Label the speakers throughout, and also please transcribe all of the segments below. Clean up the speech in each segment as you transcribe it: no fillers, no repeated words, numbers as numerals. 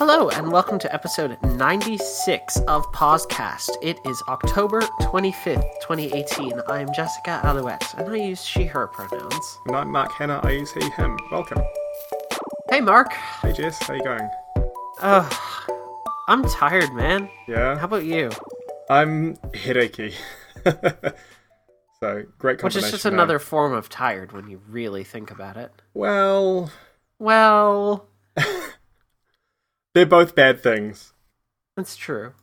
Speaker 1: Hello, and welcome to episode 96 of PauseCast. It is October 25th, 2018. I am Jessica Alouette, and I use she/her pronouns.
Speaker 2: And I'm Mark Hanna, I use he, him. Welcome.
Speaker 1: Hey, Mark.
Speaker 2: Hey, Jess, how you going?
Speaker 1: I'm tired, man.
Speaker 2: Yeah?
Speaker 1: How about you?
Speaker 2: I'm headachy. So, great combination.
Speaker 1: Which is just another form of tired when you really think about it.
Speaker 2: Well... They're both bad things.
Speaker 1: That's true.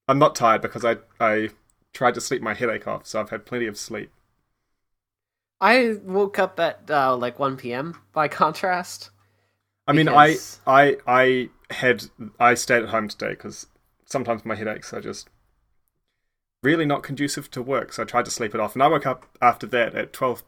Speaker 2: I'm not tired because I tried to sleep my headache off, so I've had plenty of sleep.
Speaker 1: I woke up at like 1 p.m. by contrast.
Speaker 2: I mean, I stayed at home today because sometimes my headaches are just really not conducive to work, so I tried to sleep it off. And I woke up after that at 12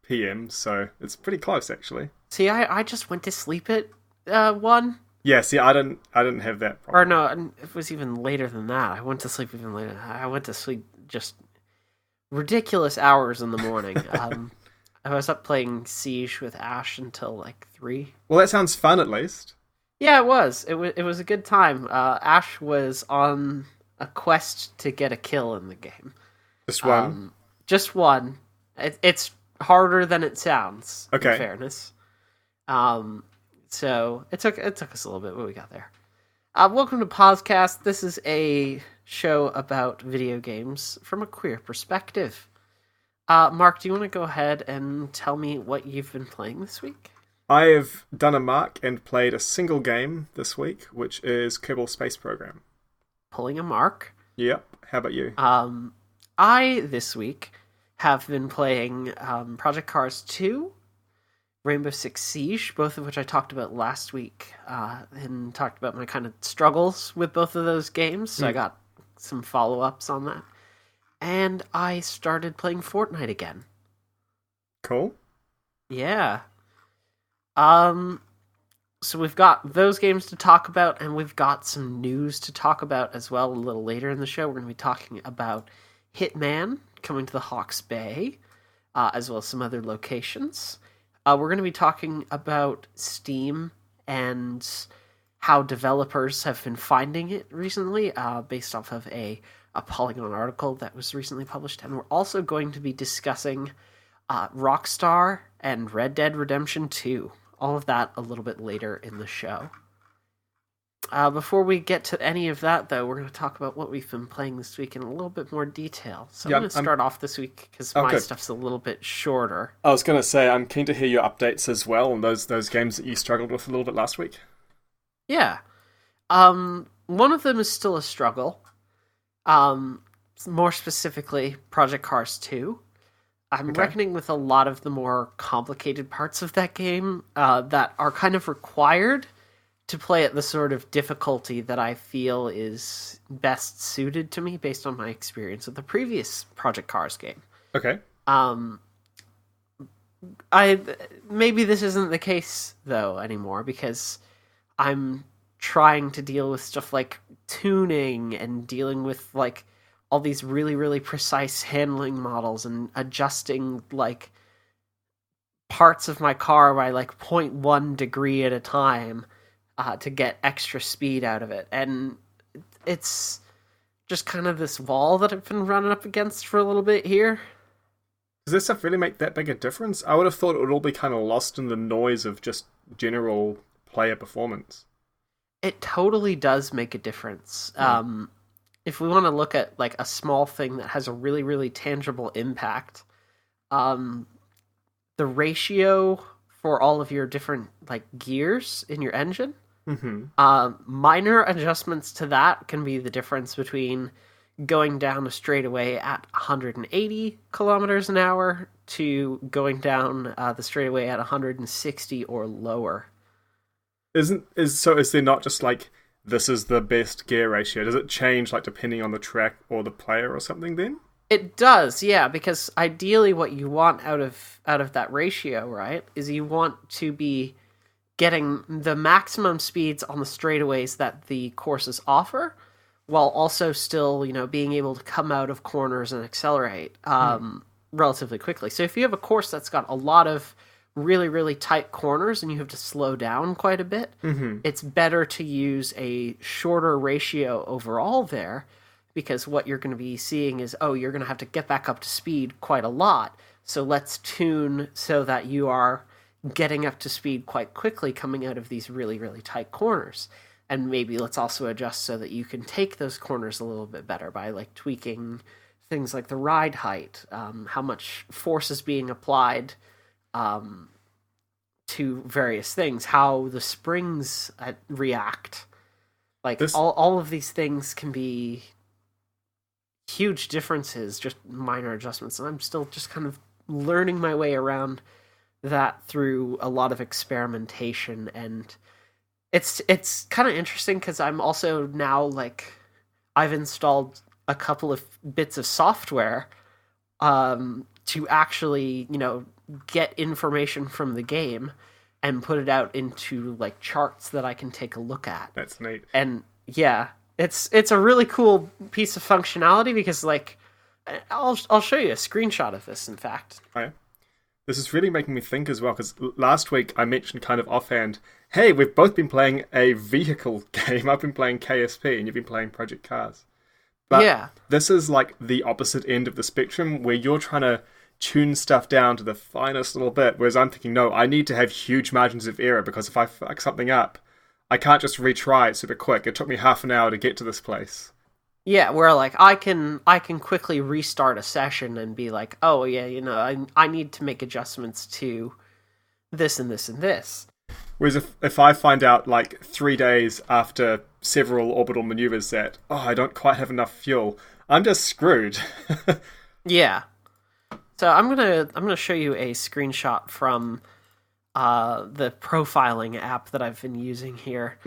Speaker 2: p.m., so it's pretty close, actually.
Speaker 1: See, I just went to sleep at 1.
Speaker 2: Yeah, see, I didn't have that problem.
Speaker 1: Or no, it was even later than that. I went to sleep even later. I went to sleep just ridiculous hours in the morning. I was up playing Siege with Ash until like 3.
Speaker 2: Well, that sounds fun, at least.
Speaker 1: Yeah, it was. It was a good time. Ash was on a quest to get a kill in the game.
Speaker 2: Just one?
Speaker 1: Just one. It's harder than it sounds,
Speaker 2: okay.
Speaker 1: In fairness. So it took us a little bit, but we got there. Welcome to PauseCast. This is a show about video games from a queer perspective. Mark, do you want to go ahead and tell me what you've been playing this week?
Speaker 2: I have done a mark and played a single game this week, which is Kerbal Space Program.
Speaker 1: Pulling a mark.
Speaker 2: Yep. How about you?
Speaker 1: I, this week, have been playing Project Cars 2, Rainbow Six Siege, both of which I talked about last week, and talked about my kind of struggles with both of those games, so I got some follow-ups on that. And I started playing Fortnite again.
Speaker 2: Cool.
Speaker 1: Yeah. So we've got those games to talk about, and we've got some news to talk about as well a little later in the show. We're going to be talking about Hitman coming to the Hawke's Bay, as well as some other locations. We're going to be talking about Steam and how developers have been finding it recently, based off of a Polygon article that was recently published. And we're also going to be discussing Rockstar and Red Dead Redemption 2. All of that a little bit later in the show. Before we get to any of that, though, we're going to talk about what we've been playing this week in a little bit more detail. So I'm going to start off this week because my stuff's a little bit shorter.
Speaker 2: I was going to say, I'm keen to hear your updates as well on those games that you struggled with a little bit last week.
Speaker 1: Yeah. One of them is still a struggle. More specifically, Project Cars 2. I'm reckoning with a lot of the more complicated parts of that game that are kind of required to play at the sort of difficulty that I feel is best suited to me based on my experience with the previous Project Cars game.
Speaker 2: Okay.
Speaker 1: Maybe this isn't the case, though, anymore, because I'm trying to deal with stuff like tuning and dealing with, like, all these really, really precise handling models and adjusting, like, parts of my car by, like, 0.1 degree at a time to get extra speed out of it. And it's just kind of this wall that I've been running up against for a little bit here.
Speaker 2: Does this stuff really make that big a difference? I would have thought it would all be kind of lost in the noise of just general player performance.
Speaker 1: It totally does make a difference. If we want to look at like a small thing that has a really, really tangible impact, the ratio for all of your different like gears in your engine, minor adjustments to that can be the difference between going down a straightaway at 180 kilometers an hour to going down the straightaway at 160 or lower.
Speaker 2: Is there not just like, this is the best gear ratio? Does it change like depending on the track or the player or something then?
Speaker 1: It does, yeah, because ideally what you want out of that ratio, right, is you want to be getting the maximum speeds on the straightaways that the courses offer, while also still, being able to come out of corners and accelerate relatively quickly. So if you have a course that's got a lot of really, really tight corners and you have to slow down quite a bit, it's better to use a shorter ratio overall there, because what you're going to be seeing is, oh, you're going to have to get back up to speed quite a lot. So let's tune so that you are getting up to speed quite quickly coming out of these really, really tight corners. And maybe let's also adjust so that you can take those corners a little bit better by like tweaking things like the ride height, how much force is being applied to various things, how the springs react. Like all of these things can be huge differences, just minor adjustments. And I'm still just kind of learning my way around that through a lot of experimentation, and it's kind of interesting because I'm also now like I've installed a couple of bits of software to actually, get information from the game and put it out into like charts that I can take a look at.
Speaker 2: That's neat.
Speaker 1: And yeah, it's a really cool piece of functionality because like I'll show you a screenshot of this, in fact.
Speaker 2: Oh, yeah? This is really making me think as well, because last week I mentioned kind of offhand, hey, we've both been playing a vehicle game. I've been playing KSP and you've been playing Project Cars. But yeah, this is like the opposite end of the spectrum where you're trying to tune stuff down to the finest little bit, whereas I'm thinking, no, I need to have huge margins of error, because if I fuck something up, I can't just retry it super quick. It took me half an hour to get to this place.
Speaker 1: Yeah, where like I can quickly restart a session and be like, oh yeah, I need to make adjustments to this and this and this.
Speaker 2: Whereas if I find out like 3 days after several orbital maneuvers that, oh, I don't quite have enough fuel, I'm just screwed.
Speaker 1: Yeah. So I'm gonna show you a screenshot from the profiling app that I've been using here,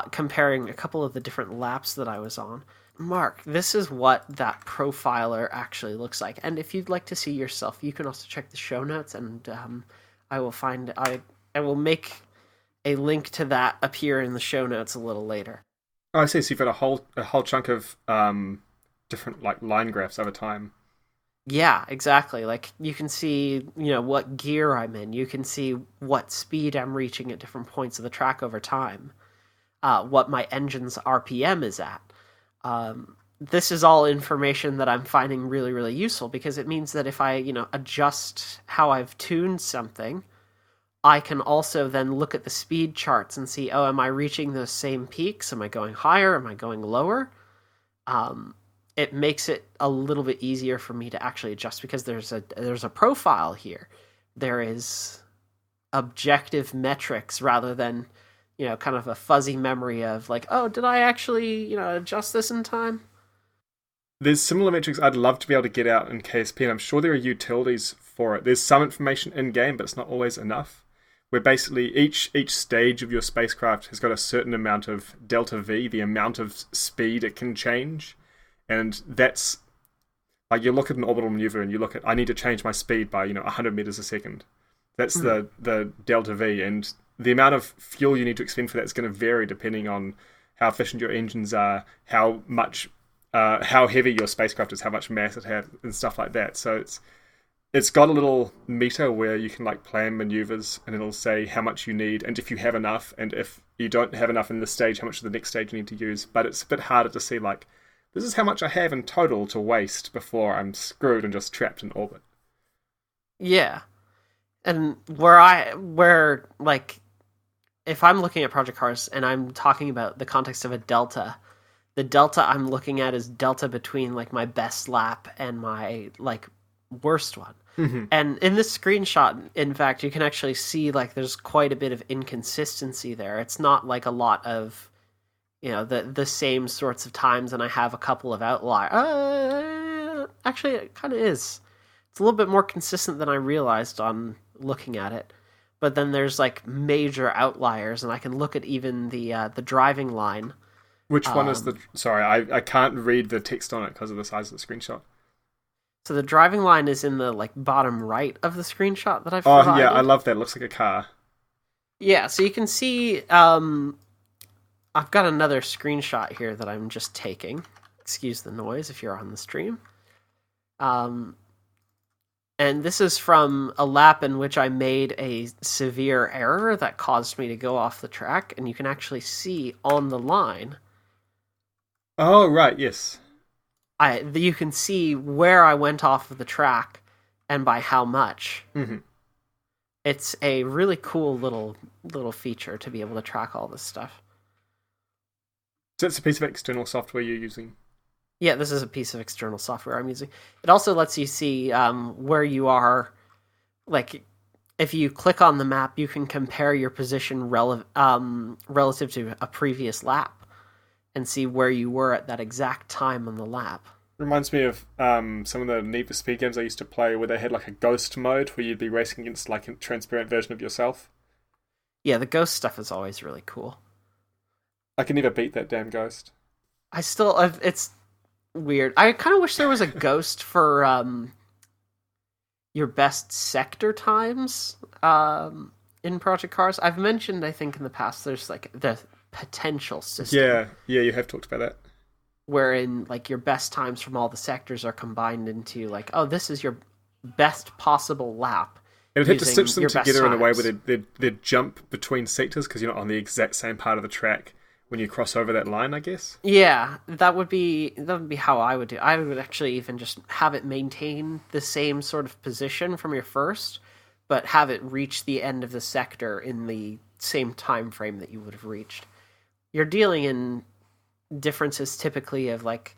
Speaker 1: comparing a couple of the different laps that I was on. Mark, this is what that profiler actually looks like. And if you'd like to see yourself, you can also check the show notes, and I will make a link to that appear in the show notes a little later.
Speaker 2: Oh, I see. So you've got a whole chunk of different like line graphs over time.
Speaker 1: Yeah, exactly. Like you can see, what gear I'm in. You can see what speed I'm reaching at different points of the track over time. What my engine's RPM is at. This is all information that I'm finding really, really useful, because it means that if I, adjust how I've tuned something, I can also then look at the speed charts and see, oh, am I reaching those same peaks? Am I going higher? Am I going lower? It makes it a little bit easier for me to actually adjust, because there's a profile here. There is objective metrics rather than, kind of a fuzzy memory of like, oh, did I actually, adjust this in time?
Speaker 2: There's similar metrics I'd love to be able to get out in KSP, and I'm sure there are utilities for it. There's some information in-game, but it's not always enough. Where basically each stage of your spacecraft has got a certain amount of delta V, the amount of speed it can change. And that's, like, you look at an orbital maneuver and you look at, I need to change my speed by, 100 meters a second. That's the delta V, and the amount of fuel you need to expend for that is going to vary depending on how efficient your engines are, how heavy your spacecraft is, how much mass it has, and stuff like that. So it's got a little meter where you can like plan maneuvers, and it'll say how much you need, and if you have enough, and if you don't have enough in this stage, how much of the next stage you need to use. But it's a bit harder to see, like, this is how much I have in total to waste before I'm screwed and just trapped in orbit.
Speaker 1: Yeah. And where like, if I'm looking at Project Cars and I'm talking about the context of a delta, the delta I'm looking at is delta between like my best lap and my like worst one. Mm-hmm. And in this screenshot, in fact, you can actually see like there's quite a bit of inconsistency there. It's not like a lot of, the same sorts of times, and I have a couple of outliers. Actually, it kind of is. It's a little bit more consistent than I realized on looking at it. But then there's like major outliers, and I can look at even the driving line.
Speaker 2: Which one is the... Sorry, I can't read the text on it because of the size of the screenshot.
Speaker 1: So the driving line is in the like bottom right of the screenshot that I've provided.
Speaker 2: Oh, yeah, I love that. It looks like a car. Yeah,
Speaker 1: so you can see... I've got another screenshot here that I'm just taking. Excuse the noise if you're on the stream. And And this is from a lap in which I made a severe error that caused me to go off the track, and you can actually see on the line.
Speaker 2: Oh, right, yes.
Speaker 1: You can see where I went off of the track and by how much.
Speaker 2: Mm-hmm.
Speaker 1: It's a really cool little feature to be able to track all this stuff.
Speaker 2: So it's a piece of external software you're using?
Speaker 1: Yeah, this is a piece of external software I'm using. It also lets you see where you are. Like, if you click on the map, you can compare your position relative to a previous lap and see where you were at that exact time on the lap.
Speaker 2: Reminds me of some of the nbsp games I used to play where they had like a ghost mode where you'd be racing against like a transparent version of yourself.
Speaker 1: Yeah, the ghost stuff is always really cool.
Speaker 2: I can never beat that damn ghost.
Speaker 1: It's weird. I kind of wish there was a ghost for your best sector times in Project Cars. I've mentioned, I think, in the past, there's like the potential system.
Speaker 2: Yeah, you have talked about that.
Speaker 1: Wherein like your best times from all the sectors are combined into like, oh, this is your best possible lap.
Speaker 2: It would have to stitch them together in a way where they'd jump between sectors because you're not on the exact same part of the track when you cross over that line, I guess.
Speaker 1: Yeah, that would be how I would do. I would actually even just have it maintain the same sort of position from your first, but have it reach the end of the sector in the same time frame that you would have reached. You're dealing in differences typically of like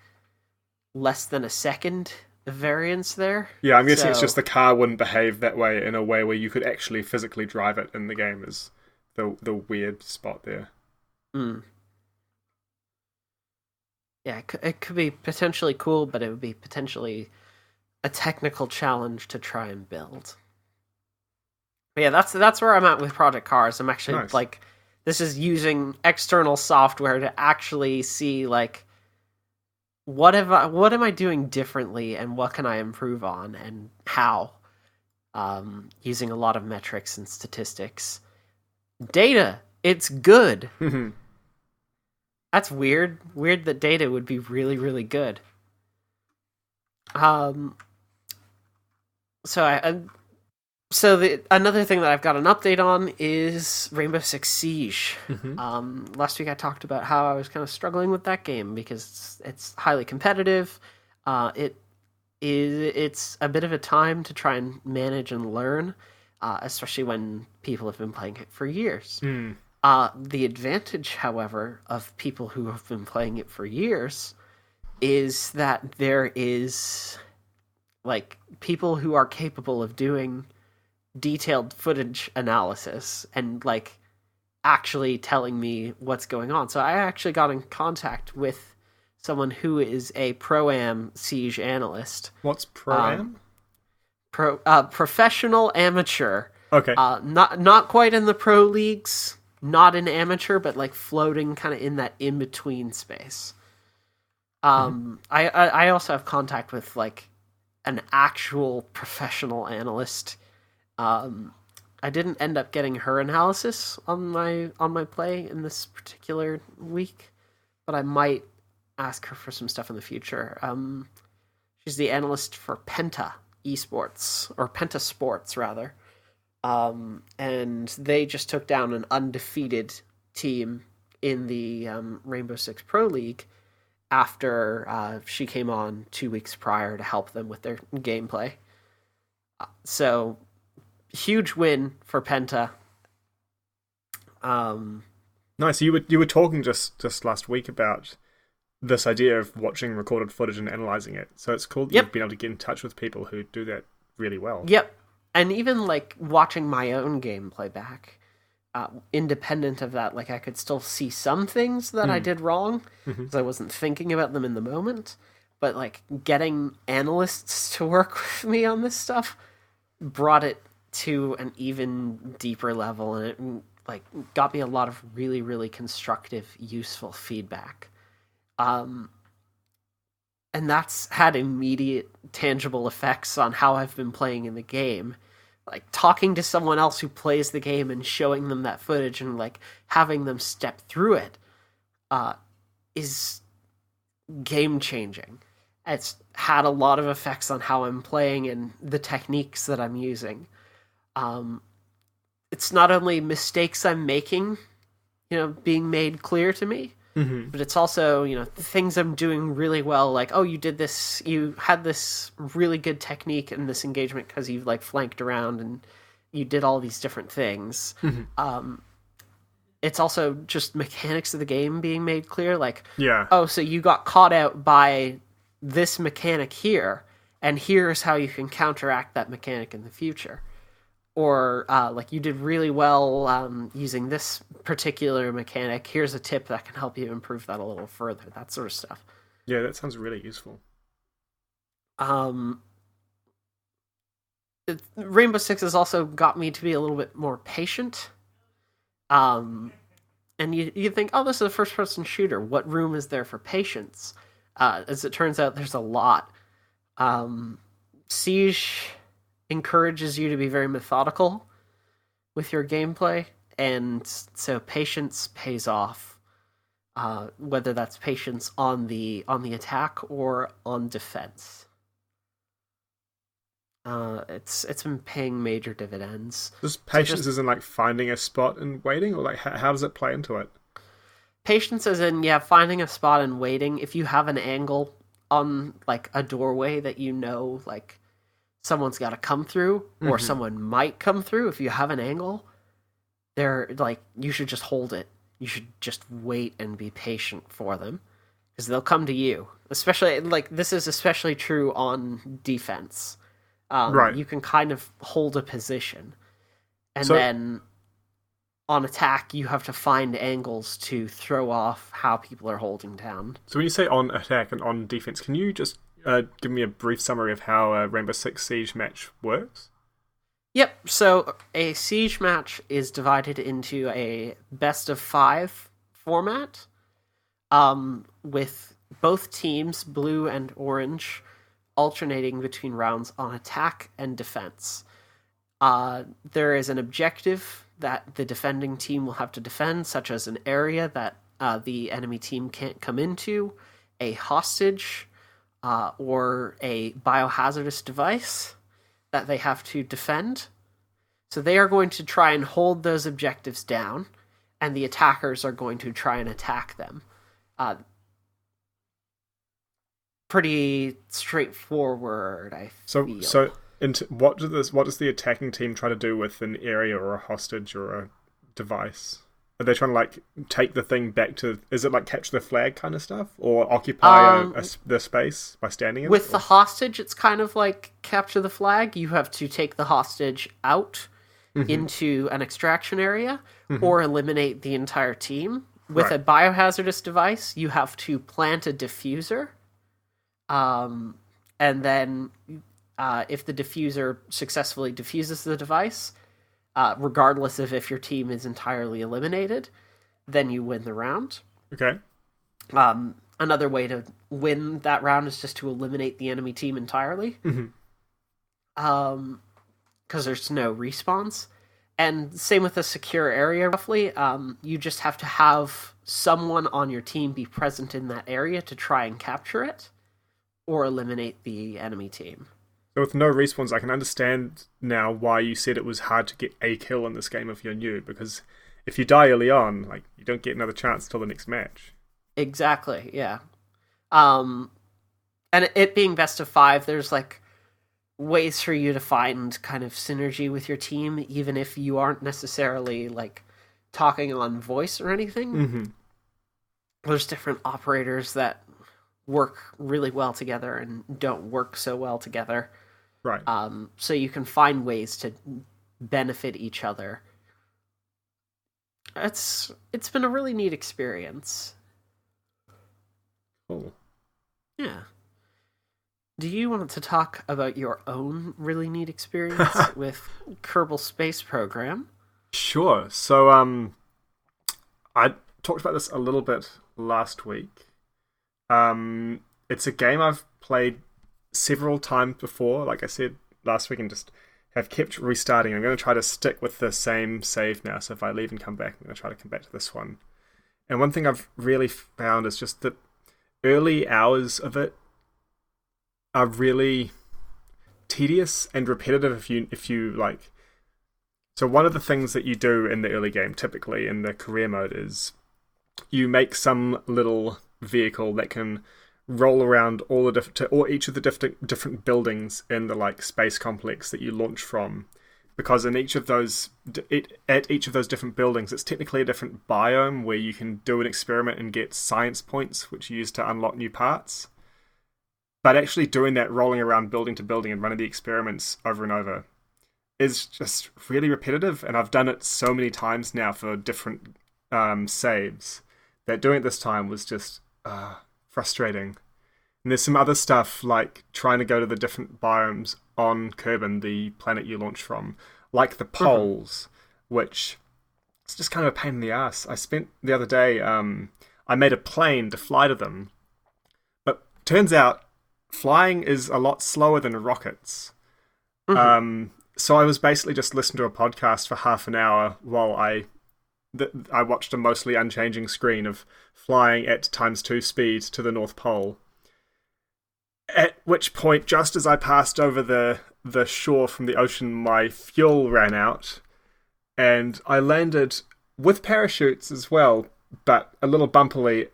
Speaker 1: less than a second variance there.
Speaker 2: Yeah, I'm guessing it's just the car wouldn't behave that way in a way where you could actually physically drive it in the game is the weird spot there.
Speaker 1: Yeah, it could be potentially cool, but it would be potentially a technical challenge to try and build. But yeah, that's where I'm at with Project Cars. I'm actually like, this is using external software to actually see like what am I doing differently and what can I improve on and how. Using a lot of metrics and statistics. Data, it's good. That's weird. Weird that data would be really, really good. Another thing that I've got an update on is Rainbow Six Siege. Last week I talked about how I was kind of struggling with that game because it's highly competitive. It's a bit of a time to try and manage and learn, especially when people have been playing it for years. The advantage, however, of people who have been playing it for years is that there is like people who are capable of doing detailed footage analysis and like actually telling me what's going on. So I actually got in contact with someone who is a Pro-Am Siege analyst.
Speaker 2: What's Pro-Am?
Speaker 1: Professional amateur.
Speaker 2: Okay.
Speaker 1: Not quite in the pro leagues. Not in amateur, but like floating kind of in that in-between space. I also have contact with like an actual professional analyst. I didn't end up getting her analysis on my play in this particular week, but I might ask her for some stuff in the future. She's the analyst for Penta Esports, or Penta Sports rather. And they just took down an undefeated team in the Rainbow Six Pro League after she came on 2 weeks prior to help them with their gameplay. So, huge win for Penta.
Speaker 2: Nice. You were talking just last week about this idea of watching recorded footage and analyzing it. So it's cool that you've been able to get in touch with people who do that really well.
Speaker 1: Yep. And even, like, watching my own gameplay back, independent of that, like, I could still see some things that I did wrong, because I wasn't thinking about them in the moment. But, like, getting analysts to work with me on this stuff brought it to an even deeper level, and it, like, got me a lot of really, really constructive, useful feedback. And that's had immediate, tangible effects on how I've been playing in the game. Like, talking to someone else who plays the game and showing them that footage and, like, having them step through it is game-changing. It's had a lot of effects on how I'm playing and the techniques that I'm using. It's not only mistakes I'm making, being made clear to me, but it's also, the things I'm doing really well. Like, oh, you had this really good technique in this engagement because you like flanked around and you did all these different things. It's also just mechanics of the game being made clear. Like, oh, so you got caught out by this mechanic here, and here's how you can counteract that mechanic in the future. Or, like, you did really well using this particular mechanic. Here's a tip that can help you improve that a little further. That sort of stuff.
Speaker 2: Yeah, that sounds really useful.
Speaker 1: Rainbow Six has also got me to be a little bit more patient. And you think, oh, this is a first-person shooter. What room is there for patience? As it turns out, there's a lot. Siege encourages you to be very methodical with your gameplay, and so patience pays off. Whether that's patience on the attack or on defense. It's been paying major dividends.
Speaker 2: Does patience as in like finding a spot and waiting, or like how does it play into it?
Speaker 1: Patience as in, finding a spot and waiting. If you have an angle on like a doorway that like someone's got to come through, or someone might come through, if you have an angle, you should just hold it. You should just wait and be patient for them, because they'll come to you. Especially, like, this is especially true on defense.
Speaker 2: Right.
Speaker 1: You can kind of hold a position, and then on attack, you have to find angles to throw off how people are holding down.
Speaker 2: So when you say on attack and on defense, can you just give me a brief summary of how a Rainbow Six Siege match works?
Speaker 1: Yep, so a Siege match is divided into a best-of-5 format, with both teams, blue and orange, alternating between rounds on attack and defense. There is an objective that the defending team will have to defend, such as an area that the enemy team can't come into, a hostage, or a biohazardous device that they have to defend. So they are going to try and hold those objectives down, and the attackers are going to try and attack them. Pretty straightforward, I feel.
Speaker 2: So what does the attacking team try to do with an area or a hostage or a device? Are they trying to like take the thing back to? Is it like capture the flag kind of stuff, or occupy the space by standing in
Speaker 1: with
Speaker 2: it?
Speaker 1: The hostage, it's kind of like capture the flag. You have to take the hostage out into an extraction area, or eliminate the entire team. With a biohazardous device, you have to plant a diffuser. And then if the diffuser successfully diffuses the device, regardless of if your team is entirely eliminated, then you win the round.
Speaker 2: Okay.
Speaker 1: Another way to win that round is just to eliminate the enemy team entirely. Because there's no respawns. And same with a secure area, roughly. You just have to have someone on your team be present in that area to try and capture it, or eliminate the enemy team.
Speaker 2: So with no respawns, I can understand now why you said it was hard to get a kill in this game if you're new, because if you die early on, like, you don't get another chance till the next match.
Speaker 1: Exactly, yeah. And it being best of 5, there's like ways for you to find kind of synergy with your team, even if you aren't necessarily like talking on voice or anything. There's different operators that work really well together and don't work so well together.
Speaker 2: Right.
Speaker 1: So you can find ways to benefit each other. It's been a really neat experience.
Speaker 2: Cool.
Speaker 1: Yeah. Do you want to talk about your own really neat experience with Kerbal Space Program?
Speaker 2: Sure. So I talked about this a little bit last week. It's a game I've played several times before, like I said last week, and just have kept restarting. I'm going to try to stick with the same save now, so if I leave and come back, I'm going to try to come back to this one. And one thing I've really found is just the early hours of it are really tedious and repetitive if you like. So one of the things that you do in the early game, typically in the career mode, is you make some little vehicle that can roll around each of the different buildings in the like space complex that you launch from, because in each of those different buildings, it's technically a different biome where you can do an experiment and get science points, which you use to unlock new parts. But actually doing that, rolling around building to building and running the experiments over and over, is just really repetitive, and I've done it so many times now for different saves that doing it this time was just frustrating. And there's some other stuff like trying to go to the different biomes on Kerbin, the planet you launch from, like the poles, which is just kind of a pain in the ass. I spent the other day, I made a plane to fly to them, but turns out flying is a lot slower than rockets. So I was basically just listening to a podcast for half an hour while I watched a mostly unchanging screen of flying at ×2 speed to the North Pole. At which point, just as I passed over the shore from the ocean, my fuel ran out, and I landed with parachutes as well, but a little bumpily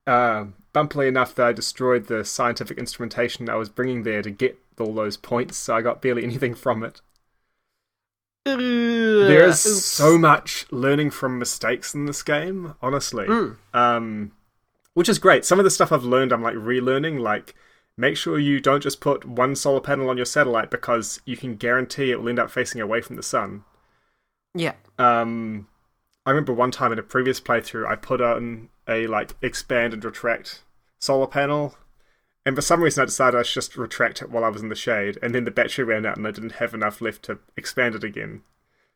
Speaker 2: enough that I destroyed the scientific instrumentation I was bringing there to get all those points, so I got barely anything from it. There is so much learning from mistakes in this game, honestly. Which is great. Some of the stuff I've learned, I'm like relearning, like make sure you don't just put one solar panel on your satellite because you can guarantee it will end up facing away from the sun.
Speaker 1: Yeah.
Speaker 2: I remember one time in a previous playthrough, I put on a like expand and retract solar panel, and for some reason I decided I should just retract it while I was in the shade, and then the battery ran out and I didn't have enough left to expand it again.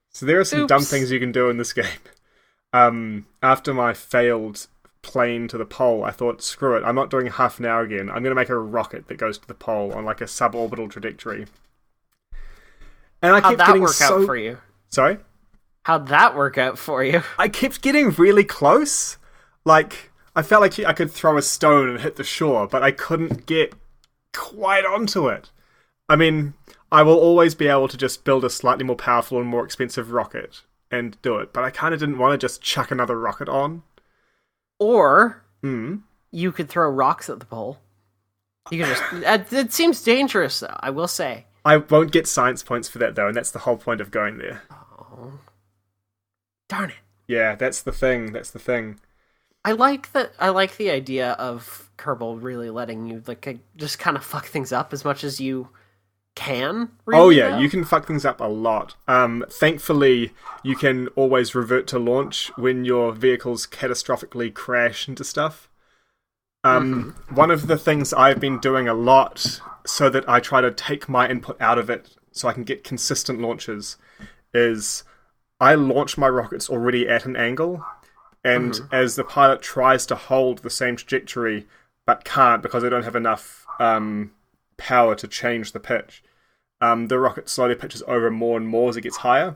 Speaker 2: So there are some dumb things you can do in this game. After my failed plane to the pole, I thought, screw it, I'm not doing half an hour again. I'm going to make a rocket that goes to the pole on like a suborbital trajectory. And I kept
Speaker 1: How'd that work out for you?
Speaker 2: Sorry?
Speaker 1: How'd that work out for you?
Speaker 2: I kept getting really close. Like, I felt like I could throw a stone and hit the shore, but I couldn't get quite onto it. I mean, I will always be able to just build a slightly more powerful and more expensive rocket and do it, but I kind of didn't want to just chuck another rocket on.
Speaker 1: Or you could throw rocks at the pole. You can just... It seems dangerous, though, I will say.
Speaker 2: I won't get science points for that, though, and that's the whole point of going there.
Speaker 1: Oh. Darn it.
Speaker 2: Yeah, that's the thing.
Speaker 1: I like the idea of Kerbal really letting you like just kind of fuck things up as much as you can. Really,
Speaker 2: oh yeah,
Speaker 1: though.
Speaker 2: You can fuck things up a lot. Thankfully, you can always revert to launch when your vehicles catastrophically crash into stuff. One of the things I've been doing a lot, so that I try to take my input out of it, so I can get consistent launches, is I launch my rockets already at an angle. And as the pilot tries to hold the same trajectory, but can't because they don't have enough power to change the pitch, the rocket slowly pitches over more and more as it gets higher.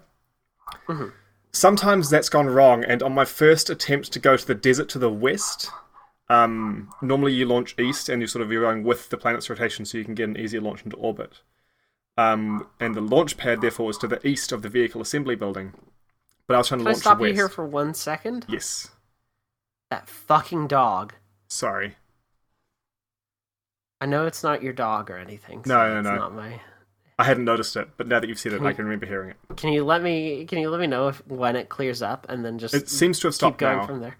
Speaker 2: Sometimes that's gone wrong, and on my first attempt to go to the desert to the west, normally you launch east and you're going with the planet's rotation so you can get an easier launch into orbit. And the launch pad, therefore, was to the east of the vehicle assembly building. But I was trying to launch
Speaker 1: Can I stop
Speaker 2: west.
Speaker 1: you here for 1 second?
Speaker 2: Yes.
Speaker 1: That fucking dog.
Speaker 2: Sorry.
Speaker 1: I know it's not your dog or anything. So
Speaker 2: No.
Speaker 1: It's not my...
Speaker 2: I hadn't noticed it, but now that you've said it, I can remember hearing it.
Speaker 1: Can you let me know when it clears up, and then just
Speaker 2: It seems to have stopped
Speaker 1: keep going
Speaker 2: now.
Speaker 1: from there?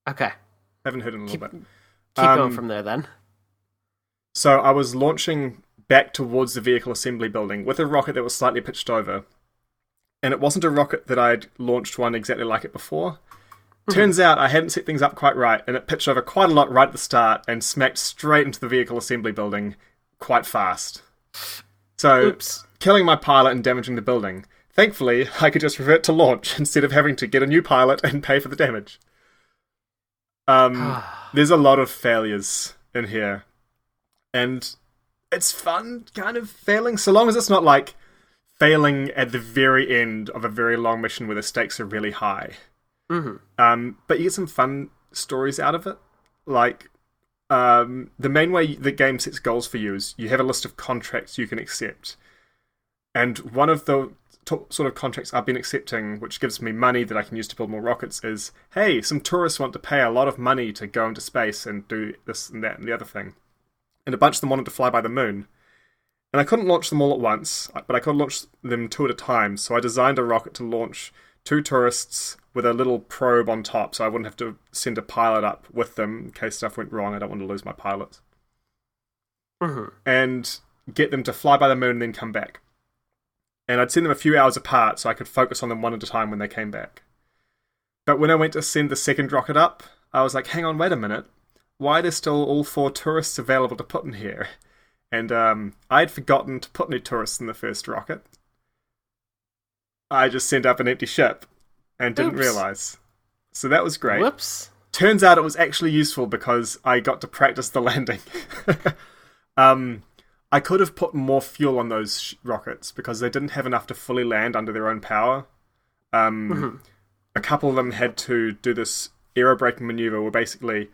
Speaker 1: Okay.
Speaker 2: Haven't heard it in a little bit.
Speaker 1: Keep going from there then.
Speaker 2: So I was launching back towards the vehicle assembly building with a rocket that was slightly pitched over. And it wasn't a rocket that I'd launched one exactly like it before. Turns out I hadn't set things up quite right, and it pitched over quite a lot right at the start and smacked straight into the vehicle assembly building quite fast. So, killing my pilot and damaging the building. Thankfully, I could just revert to launch instead of having to get a new pilot and pay for the damage. There's a lot of failures in here. And it's fun kind of failing, so long as it's not like failing at the very end of a very long mission where the stakes are really high. But you get some fun stories out of it. Like, the main way the game sets goals for you is you have a list of contracts you can accept. And one of the sort of contracts I've been accepting, which gives me money that I can use to build more rockets, is, hey, some tourists want to pay a lot of money to go into space and do this and that and the other thing. And a bunch of them wanted to fly by the moon. And I couldn't launch them all at once, but I could launch them 2 at a time. So I designed a rocket to launch 2 tourists with a little probe on top, so I wouldn't have to send a pilot up with them in case stuff went wrong. I don't want to lose my pilots.
Speaker 1: Mm-hmm.
Speaker 2: And get them to fly by the moon and then come back. And I'd send them a few hours apart so I could focus on them one at a time when they came back. But when I went to send the second rocket up, I was like, hang on, wait a minute. Why are there still all 4 tourists available to put in here? And I had forgotten to put any tourists in the first rocket. I just sent up an empty ship and didn't realize. So that was great.
Speaker 1: Whoops.
Speaker 2: Turns out it was actually useful because I got to practice the landing. I could have put more fuel on those rockets because they didn't have enough to fully land under their own power. A couple of them had to do this aerobraking maneuver where basically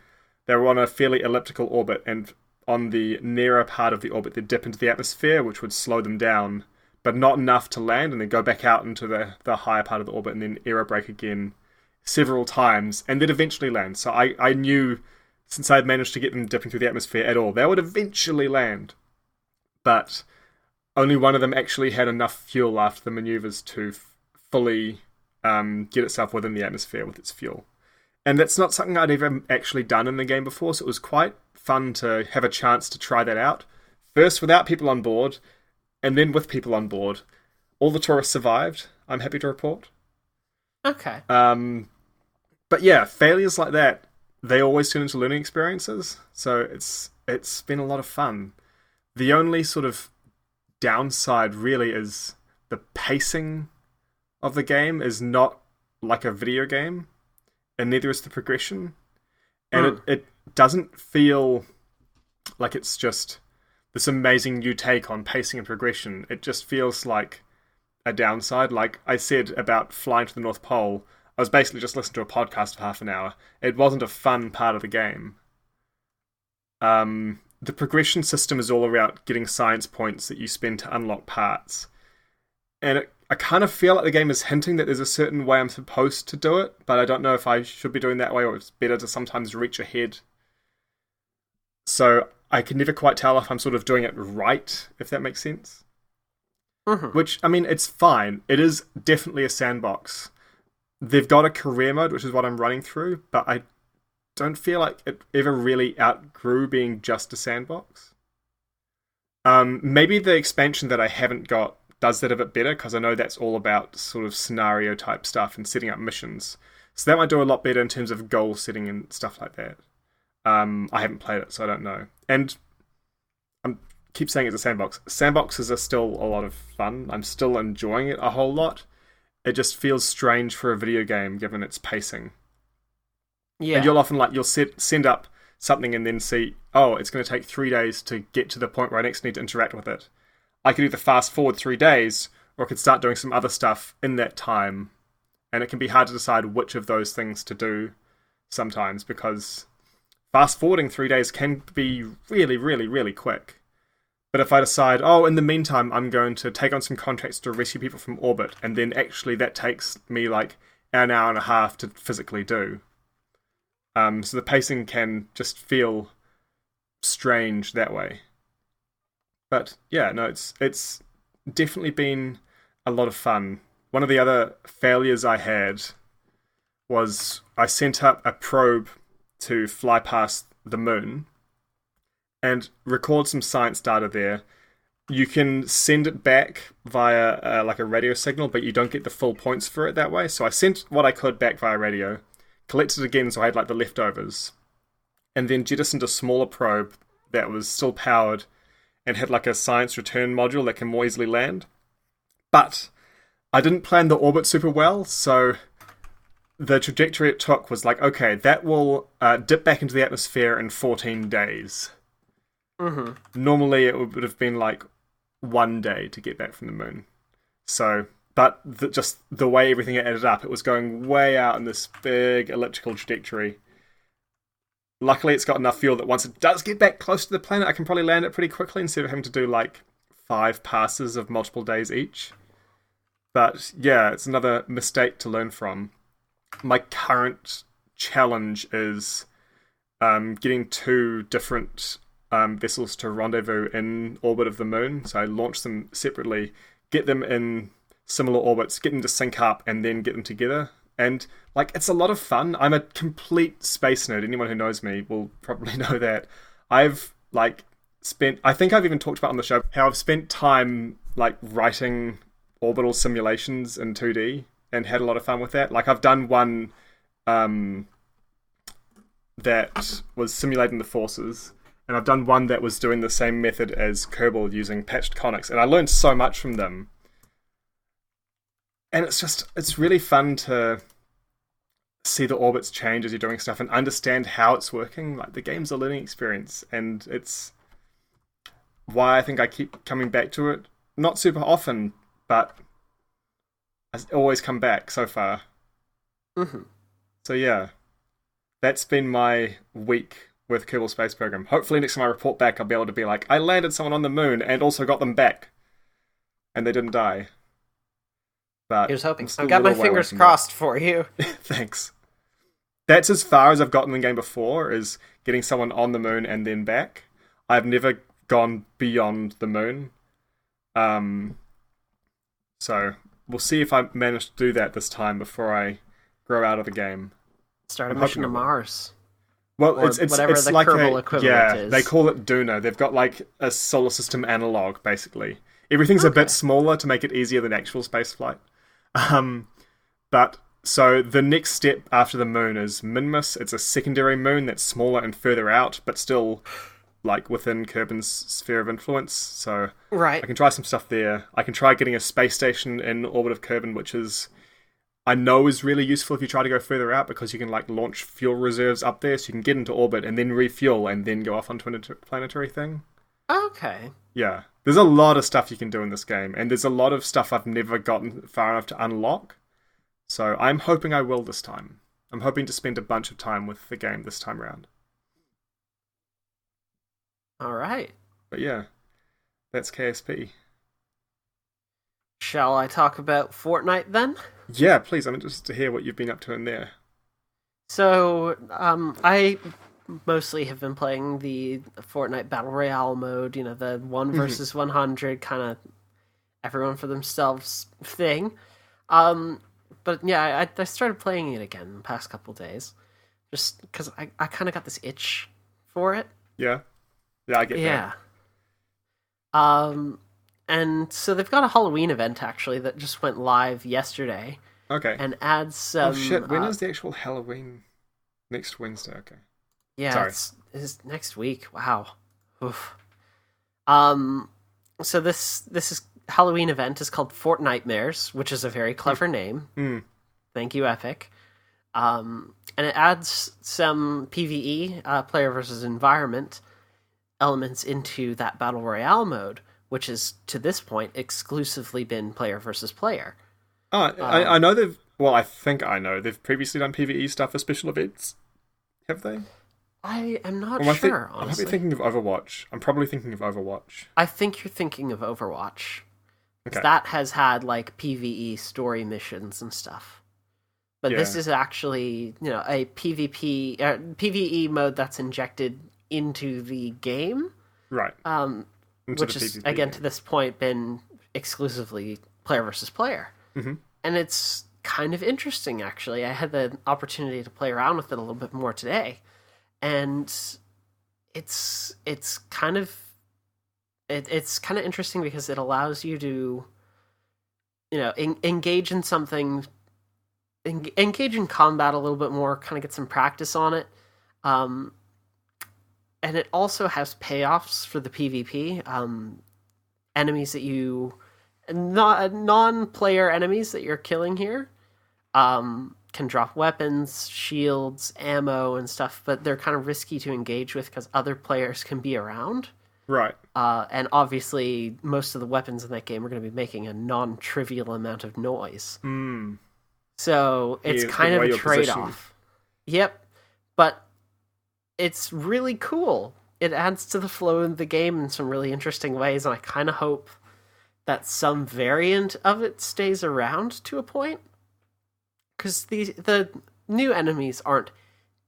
Speaker 2: they were on a fairly elliptical orbit, and on the nearer part of the orbit they'd dip into the atmosphere, which would slow them down, but not enough to land, and then go back out into the higher part of the orbit and then aerobrake again several times, and then eventually land. So I knew, since I had managed to get them dipping through the atmosphere at all, they would eventually land. But only one of them actually had enough fuel after the maneuvers to fully get itself within the atmosphere with its fuel. And that's not something I'd ever actually done in the game before, so it was quite fun to have a chance to try that out. First without people on board, and then with people on board. All the tourists survived, I'm happy to report.
Speaker 1: Okay.
Speaker 2: But yeah, failures like that, they always turn into learning experiences, so it's been a lot of fun. The only sort of downside really is the pacing of the game is not like a video game, and neither is the progression. And it doesn't feel like it's just this amazing new take on pacing and progression. It just feels like a downside. Like I said about flying to the North Pole, I was basically just listening to a podcast for half an hour. It wasn't a fun part of the game. The progression system is all about getting science points that you spend to unlock parts. And I kind of feel like the game is hinting that there's a certain way I'm supposed to do it, but I don't know if I should be doing that way or it's better to sometimes reach ahead. So I can never quite tell if I'm sort of doing it right, if that makes sense.
Speaker 1: Mm-hmm.
Speaker 2: Which, I mean, it's fine. It is definitely a sandbox. They've got a career mode, which is what I'm running through, but I don't feel like it ever really outgrew being just a sandbox. Maybe the expansion that I haven't got does that a bit better, because I know that's all about sort of scenario type stuff and setting up missions. So that might do a lot better in terms of goal setting and stuff like that. I haven't played it, so I don't know. And I keep saying it's a sandbox. Sandboxes are still a lot of fun. I'm still enjoying it a whole lot. It just feels strange for a video game given its pacing.
Speaker 1: Yeah.
Speaker 2: And you'll often you'll send up something and then see, oh, it's going to take 3 days to get to the point where I next need to interact with it. I could either fast forward 3 days, or I could start doing some other stuff in that time. And it can be hard to decide which of those things to do sometimes, because fast forwarding 3 days can be really, really, really quick. But if I decide, oh, in the meantime, I'm going to take on some contracts to rescue people from orbit, and then actually that takes me like an hour and a half to physically do. So the pacing can just feel strange that way. But yeah, no, it's definitely been a lot of fun. One of the other failures I had was I sent up a probe to fly past the moon and record some science data there. You can send it back via like a radio signal, but you don't get the full points for it that way. So I sent what I could back via radio, collected it again so I had like the leftovers, and then jettisoned a smaller probe that was still powered and had like a science return module that can more easily land. But I didn't plan the orbit super well, so the trajectory it took was like, okay, that will dip back into the atmosphere in 14 days.
Speaker 1: Mm-hmm.
Speaker 2: Normally it would have been like 1 day to get back from the moon. So, but just the way everything ended up, it was going way out in this big elliptical trajectory. luckily it's got enough fuel that once it does get back close to the planet, I can probably land it pretty quickly instead of having to do like 5 passes of multiple days each. But yeah, it's another mistake to learn from. My current challenge is getting 2 different vessels to rendezvous in orbit of the moon. So I launch them separately, get them in similar orbits, get them to sync up, and then get them together. And like, it's a lot of fun. I'm a complete space nerd. Anyone who knows me will probably know that. I've like spent, I think I've even talked about on the show how I've spent time like writing orbital simulations in 2D and had a lot of fun with that. Like, I've done one that was simulating the forces, and I've done one that was doing the same method as Kerbal using patched conics, and I learned so much from them. And it's really fun to see the orbits change as you're doing stuff and understand how it's working. Like, the game's a learning experience, and it's why I think I keep coming back to it. Not super often, but I always come back so far.
Speaker 1: Mm-hmm.
Speaker 2: So yeah, that's been my week with Kerbal Space Program. Hopefully next time I report back, I'll be able to be like, I landed someone on the moon and also got them back. And they didn't die. But
Speaker 1: he was hoping. I've got my fingers crossed for you.
Speaker 2: Thanks. That's as far as I've gotten in the game before, is getting someone on the moon and then back. I've never gone beyond the moon. So we'll see if I manage to do that this time before I grow out of the game.
Speaker 1: Start a mission to Mars.
Speaker 2: Well,
Speaker 1: or
Speaker 2: it's
Speaker 1: whatever the
Speaker 2: like
Speaker 1: Kerbal equivalent is.
Speaker 2: They call it Duna. They've got like a solar system analog, basically. Everything's a bit smaller to make it easier than actual spaceflight. But so the next step after the moon is Minmus. It's a secondary moon that's smaller and further out, but still like within Kerbin's sphere of influence. So
Speaker 1: right.
Speaker 2: I can try some stuff there. I can try getting a space station in orbit of Kerbin, which is, I know, is really useful if you try to go further out, because you can like launch fuel reserves up there, so you can get into orbit and then refuel and then go off onto an interplanetary thing.
Speaker 1: Okay.
Speaker 2: Yeah. There's a lot of stuff you can do in this game, and there's a lot of stuff I've never gotten far enough to unlock. So I'm hoping I will this time. I'm hoping to spend a bunch of time with the game this time around.
Speaker 1: Alright.
Speaker 2: But yeah, that's KSP.
Speaker 1: Shall I talk about Fortnite then?
Speaker 2: Yeah, please. I'm interested to hear what you've been up to in there.
Speaker 1: So, I mostly have been playing the Fortnite Battle Royale mode, you know, the 1 versus 100 kind of everyone for themselves thing. But yeah, I started playing it again the past couple days, just because I kind of got this itch for it.
Speaker 2: Yeah. Yeah, I get that.
Speaker 1: Yeah. And so they've got a Halloween event, actually, that just went live yesterday.
Speaker 2: Okay.
Speaker 1: And adds some...
Speaker 2: Oh shit, when is the actual Halloween? Next Wednesday, okay.
Speaker 1: Yeah, it's next week. Wow. Oof. So this is Halloween event is called Fortnitemares, which is a very clever name. Thank you, Epic. And it adds some PvE, player versus environment, elements into that Battle Royale mode, which is, to this point, exclusively been player versus player.
Speaker 2: Oh, I know they've... Well, I think I know. They've previously done PvE stuff for special events. Have they?
Speaker 1: I am not
Speaker 2: sure,
Speaker 1: honestly.
Speaker 2: I might be thinking of Overwatch. I'm probably thinking of Overwatch.
Speaker 1: I think you're thinking of Overwatch.
Speaker 2: Okay.
Speaker 1: That has had, like, PvE story missions and stuff. But this is actually, you know, a PvE mode that's injected into the game.
Speaker 2: Right.
Speaker 1: Which has, again, to this point, been exclusively player versus player.
Speaker 2: Mm-hmm.
Speaker 1: And it's kind of interesting, actually. I had the opportunity to play around with it a little bit more today. And it's kind of interesting because it allows you to, you know, engage in something, engage in combat a little bit more, kind of get some practice on it. And it also has payoffs for the PvP. Enemies that you... non-player enemies that you're killing here can drop weapons, shields, ammo, and stuff, but they're kind of risky to engage with because other players can be around.
Speaker 2: Right.
Speaker 1: And obviously, most of the weapons in that game are going to be making a non-trivial amount of noise. So it's kind of a trade-off. Yep. But it's really cool. It adds to the flow of the game in some really interesting ways, and I kind of hope that some variant of it stays around to a point. Because the new enemies aren't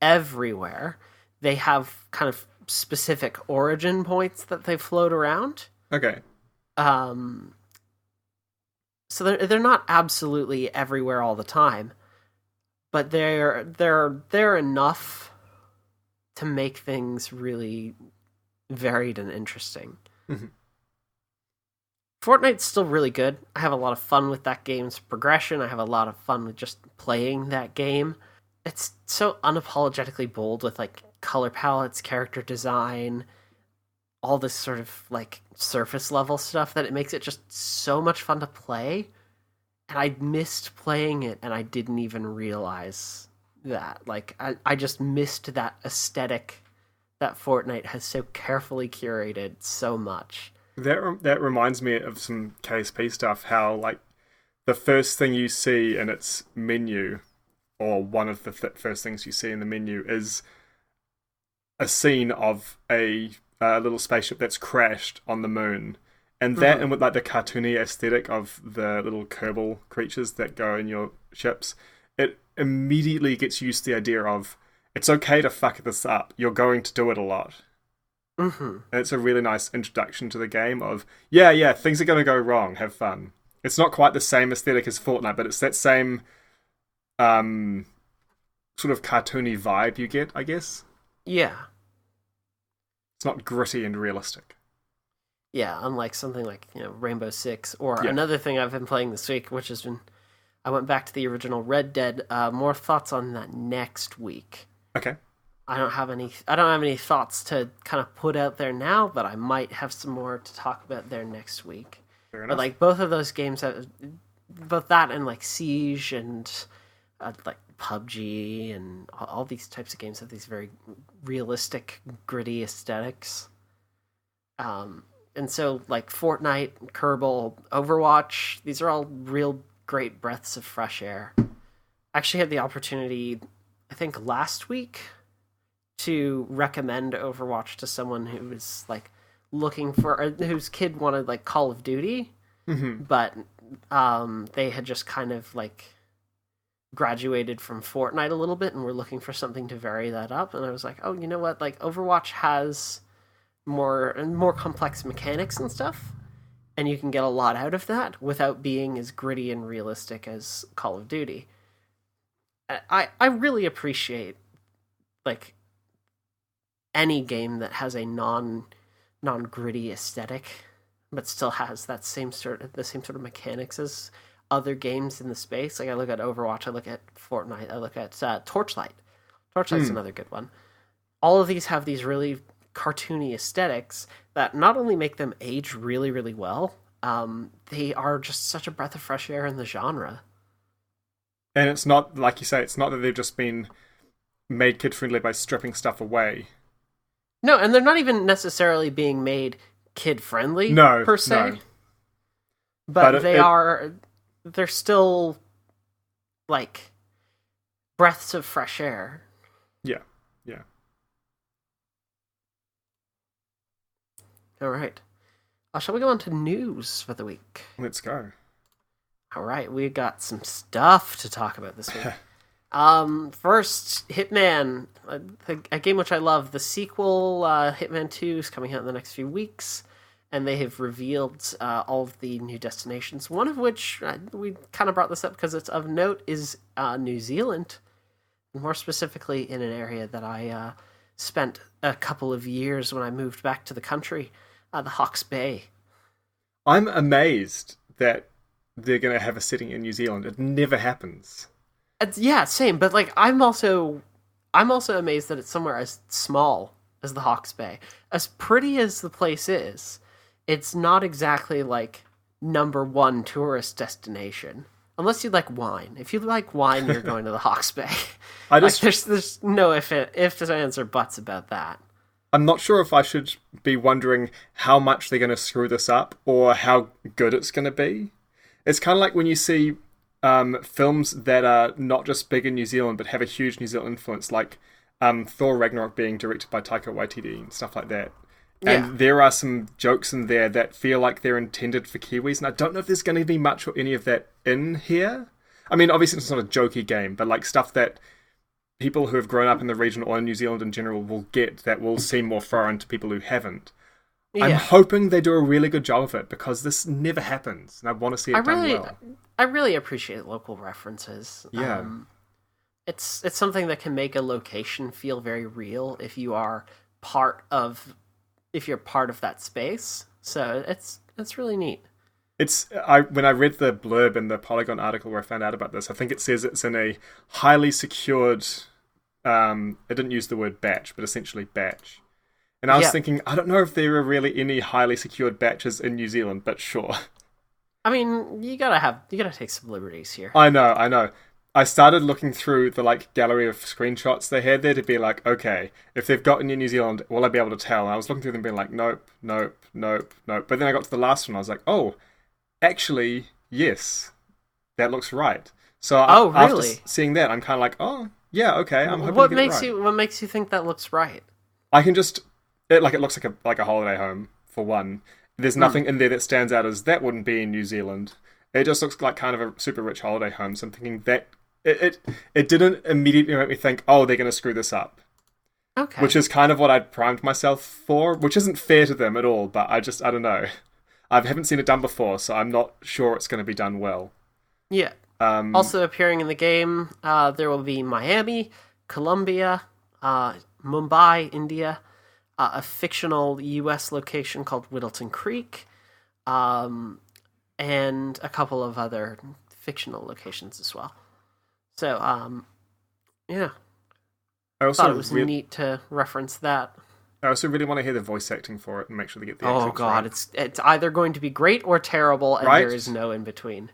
Speaker 1: everywhere. They have kind of specific origin points that they float around.
Speaker 2: Okay.
Speaker 1: So they're not absolutely everywhere all the time, but they're enough to make things really varied and interesting.
Speaker 2: Mm-hmm.
Speaker 1: Fortnite's still really good. I have a lot of fun with that game's progression. I have a lot of fun with just playing that game. It's so unapologetically bold with like color palettes, character design, all this sort of like surface level stuff that it makes it just so much fun to play. And I missed playing it and I didn't even realize that. Like I just missed that aesthetic that Fortnite has so carefully curated so much.
Speaker 2: That reminds me of some KSP stuff, how like the first thing you see in its menu, or one of the first things you see in the menu, is a scene of a little spaceship that's crashed on the moon. And that, and with like the cartoony aesthetic of the little Kerbal creatures that go in your ships, it immediately gets used to the idea of, it's okay to fuck this up, you're going to do it a lot.
Speaker 1: Mm-hmm.
Speaker 2: And it's a really nice introduction to the game of, yeah, things are going to go wrong, have fun. It's not quite the same aesthetic as Fortnite, but it's that same sort of cartoony vibe you get, I guess.
Speaker 1: Yeah.
Speaker 2: It's not gritty and realistic.
Speaker 1: Yeah, unlike something like, Rainbow Six, or another thing I've been playing this week, which has been, I went back to the original Red Dead. More thoughts on that next week.
Speaker 2: Okay.
Speaker 1: I don't have any thoughts to kind of put out there now, but I might have some more to talk about there next week.
Speaker 2: Fair enough.
Speaker 1: But like both of those games, both that and like Siege and like PUBG and all these types of games have these very realistic, gritty aesthetics. And so like Fortnite, Kerbal, Overwatch, these are all real great breaths of fresh air. I actually had the opportunity, I think last week, to recommend Overwatch to someone who was like looking for, or whose kid wanted like Call of Duty, but they had just kind of like graduated from Fortnite a little bit and were looking for something to vary that up. And I was like, oh, you know what? Like Overwatch has more complex mechanics and stuff, and you can get a lot out of that without being as gritty and realistic as Call of Duty. I really appreciate like any game that has a non gritty aesthetic, but still has the same sort of mechanics as other games in the space. Like I look at Overwatch, I look at Fortnite, I look at Torchlight. Torchlight's another good one. All of these have these really cartoony aesthetics that not only make them age really, really well, they are just such a breath of fresh air in the genre.
Speaker 2: And it's not, like you say, it's not that they've just been made kid-friendly by stripping stuff away.
Speaker 1: No, and they're not even necessarily being made kid-friendly, per se. No. But they're still, like, breaths of fresh air.
Speaker 2: Yeah.
Speaker 1: All right. Shall we go on to news for the week?
Speaker 2: Let's go.
Speaker 1: All right, we got some stuff to talk about this week. First, Hitman, a game which I love. The sequel, Hitman 2, is coming out in the next few weeks, and they have revealed all of the new destinations, one of which, we kind of brought this up because it's of note, is New Zealand, more specifically in an area that I spent a couple of years when I moved back to the country, the Hawke's Bay.
Speaker 2: I'm amazed that they're going to have a setting in New Zealand. It never happens.
Speaker 1: Yeah, same. But like, I'm also amazed that it's somewhere as small as the Hawke's Bay. As pretty as the place is, it's not exactly like #1 tourist destination. Unless you like wine. If you like wine, you're going to the Hawke's Bay. There's no ifs, ands, or buts about that.
Speaker 2: I'm not sure if I should be wondering how much they're going to screw this up or how good it's going to be. It's kind of like when you see films that are not just big in New Zealand but have a huge New Zealand influence, like Thor Ragnarok being directed by Taika Waititi and stuff like that.
Speaker 1: Yeah.
Speaker 2: And there are some jokes in there that feel like they're intended for Kiwis, and I don't know if there's going to be much or any of that in here. I mean, obviously it's not a jokey game, but like stuff that people who have grown up in the region or in New Zealand in general will get that will seem more foreign to people who haven't.
Speaker 1: Yeah.
Speaker 2: I'm hoping they do a really good job of it, because this never happens, and I want to see it done well.
Speaker 1: I really appreciate local references.
Speaker 2: Yeah.
Speaker 1: It's something that can make a location feel very real if you're part of that space. So it's really neat.
Speaker 2: When I read the blurb in the Polygon article where I found out about this, I think it says it's in a highly secured, it didn't use the word batch, but essentially batch. And I was thinking, I don't know if there are really any highly secured batches in New Zealand, but sure.
Speaker 1: I mean, you gotta take some liberties here.
Speaker 2: I know. I started looking through the gallery of screenshots they had there to be like, okay, if they've got in New Zealand, will I be able to tell? And I was looking through them being like, nope. But then I got to the last one, I was like, oh, actually, yes, that looks right. So after seeing that, I'm kind of like, oh, yeah, okay, I'm hoping to get it right.
Speaker 1: What makes you think that looks right?
Speaker 2: I can just... It looks like a holiday home, for one. There's nothing in there that stands out as that wouldn't be in New Zealand. It just looks like kind of a super rich holiday home, so I'm thinking that... It didn't immediately make me think, oh, they're going to screw this up.
Speaker 1: Okay.
Speaker 2: Which is kind of what I'd primed myself for, which isn't fair to them at all, but I don't know. I haven't seen it done before, so I'm not sure it's going to be done well.
Speaker 1: Yeah. Also appearing in the game, there will be Miami, Colombia, Mumbai, India, a fictional U.S. location called Whittleton Creek, and a couple of other fictional locations as well. So, yeah.
Speaker 2: I also
Speaker 1: thought it was neat to reference that.
Speaker 2: I also really want to hear the voice acting for it and make sure they get the accents
Speaker 1: God,
Speaker 2: right.
Speaker 1: It's either going to be great or terrible, and there is no in between.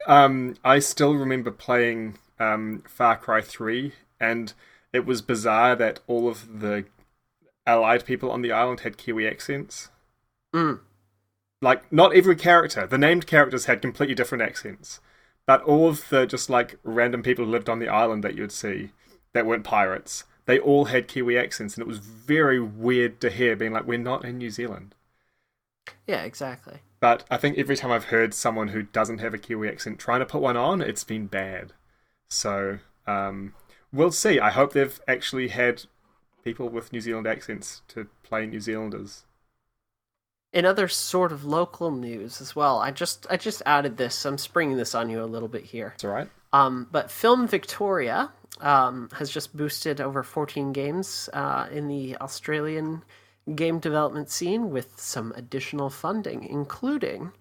Speaker 2: I still remember playing Far Cry 3, and it was bizarre that all of the allied people on the island had Kiwi accents. Not every character. The named characters had completely different accents. But all of the just random people who lived on the island that you would see that weren't pirates, they all had Kiwi accents, and it was very weird to hear being like, we're not in New Zealand.
Speaker 1: Yeah, exactly.
Speaker 2: But I think every time I've heard someone who doesn't have a Kiwi accent trying to put one on, it's been bad. So, we'll see. I hope they've actually had people with New Zealand accents to play New Zealanders.
Speaker 1: In other sort of local news as well, I just added this. I'm springing this on you a little bit here.
Speaker 2: It's all right.
Speaker 1: But Film Victoria has just boosted over 14 games in the Australian game development scene with some additional funding, including,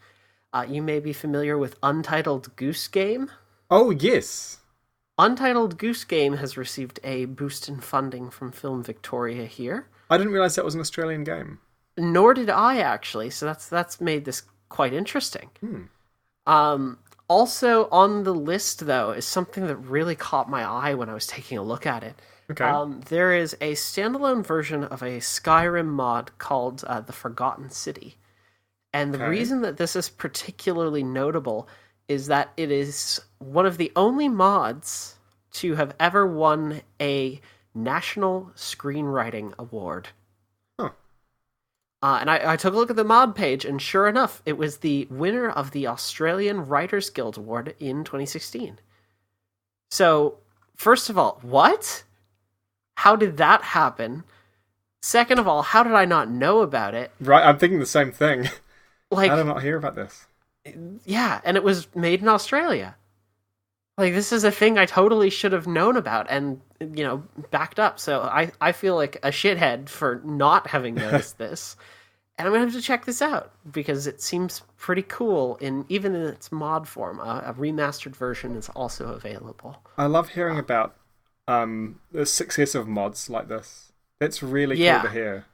Speaker 1: you may be familiar with Untitled Goose Game.
Speaker 2: Oh, yes.
Speaker 1: Untitled Goose Game has received a boost in funding from Film Victoria here.
Speaker 2: I didn't realize that was an Australian game.
Speaker 1: Nor did I, actually, so that's made this quite interesting. Also on the list, though, is something that really caught my eye when I was taking a look at it.
Speaker 2: Okay.
Speaker 1: There is a standalone version of a Skyrim mod called The Forgotten City. And the reason that this is particularly notable is that it is one of the only mods to have ever won a National Screenwriting Award. And I took a look at the mod page, and sure enough, it was the winner of the Australian Writers Guild Award in 2016. So, first of all, what? How did that happen? Second of all, how did I not know about it?
Speaker 2: Right, I'm thinking the same thing. How did I not hear about this?
Speaker 1: Yeah, and it was made in Australia. This is a thing I totally should have known about and, backed up. So I feel like a shithead for not having noticed this. And I'm going to have to check this out because it seems pretty cool, even in its mod form. A remastered version is also available.
Speaker 2: I love hearing about the success of mods like this. It's really cool to hear.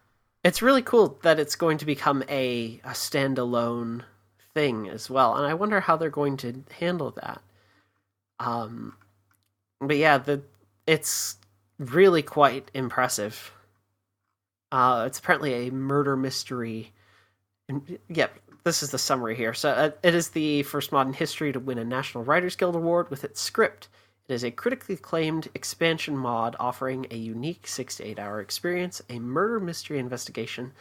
Speaker 1: It's really cool that it's going to become a standalone thing as well. And I wonder how they're going to handle that. But yeah, it's really quite impressive. It's apparently a murder mystery. And, this is the summary here. So it is the first mod in history to win a National Writers Guild Award with its script It is a critically acclaimed expansion mod offering a unique 6 to 8 hour experience, a murder mystery investigation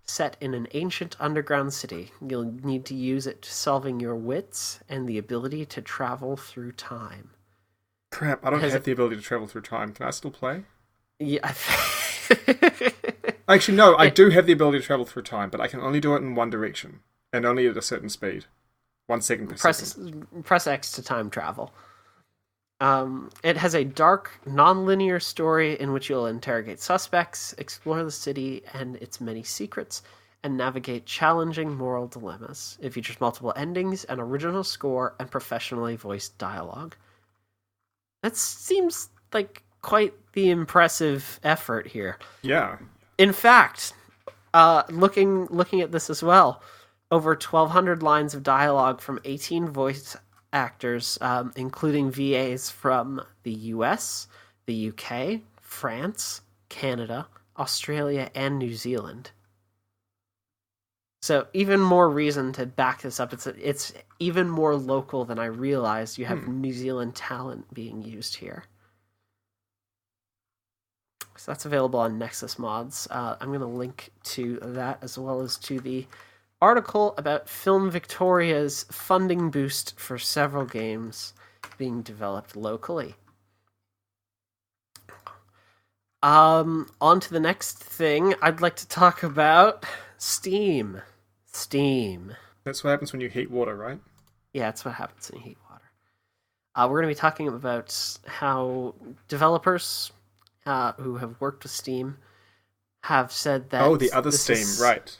Speaker 1: set in an ancient underground city. You'll need to use it solving your wits and the ability to travel through time.
Speaker 2: Crap, I don't have the ability to travel through time. Can I still play?
Speaker 1: Yeah.
Speaker 2: Actually, no, I do have the ability to travel through time, but I can only do it in one direction, and only at a certain speed. 1 second per second.
Speaker 1: Press X to time travel. It has a dark, non-linear story in which you'll interrogate suspects, explore the city and its many secrets, and navigate challenging moral dilemmas. It features multiple endings, an original score, and professionally voiced dialogue. That seems like quite the impressive effort here.
Speaker 2: Yeah.
Speaker 1: In fact, looking at this as well, over 1,200 lines of dialogue from 18 voice actors, including VAs from the US, the UK, France, Canada, Australia, and New Zealand. So even more reason to back this up. It's even more local than I realized. You have New Zealand talent being used here. So that's available on Nexus Mods. I'm going to link to that as well as to the article about Film Victoria's funding boost for several games being developed locally. On to the next thing. I'd like to talk about Steam.
Speaker 2: That's what happens when you heat water, right?
Speaker 1: Yeah, that's what happens when you heat water. We're going to be talking about how developers who have worked with Steam have said that...
Speaker 2: Oh, the other Steam, right.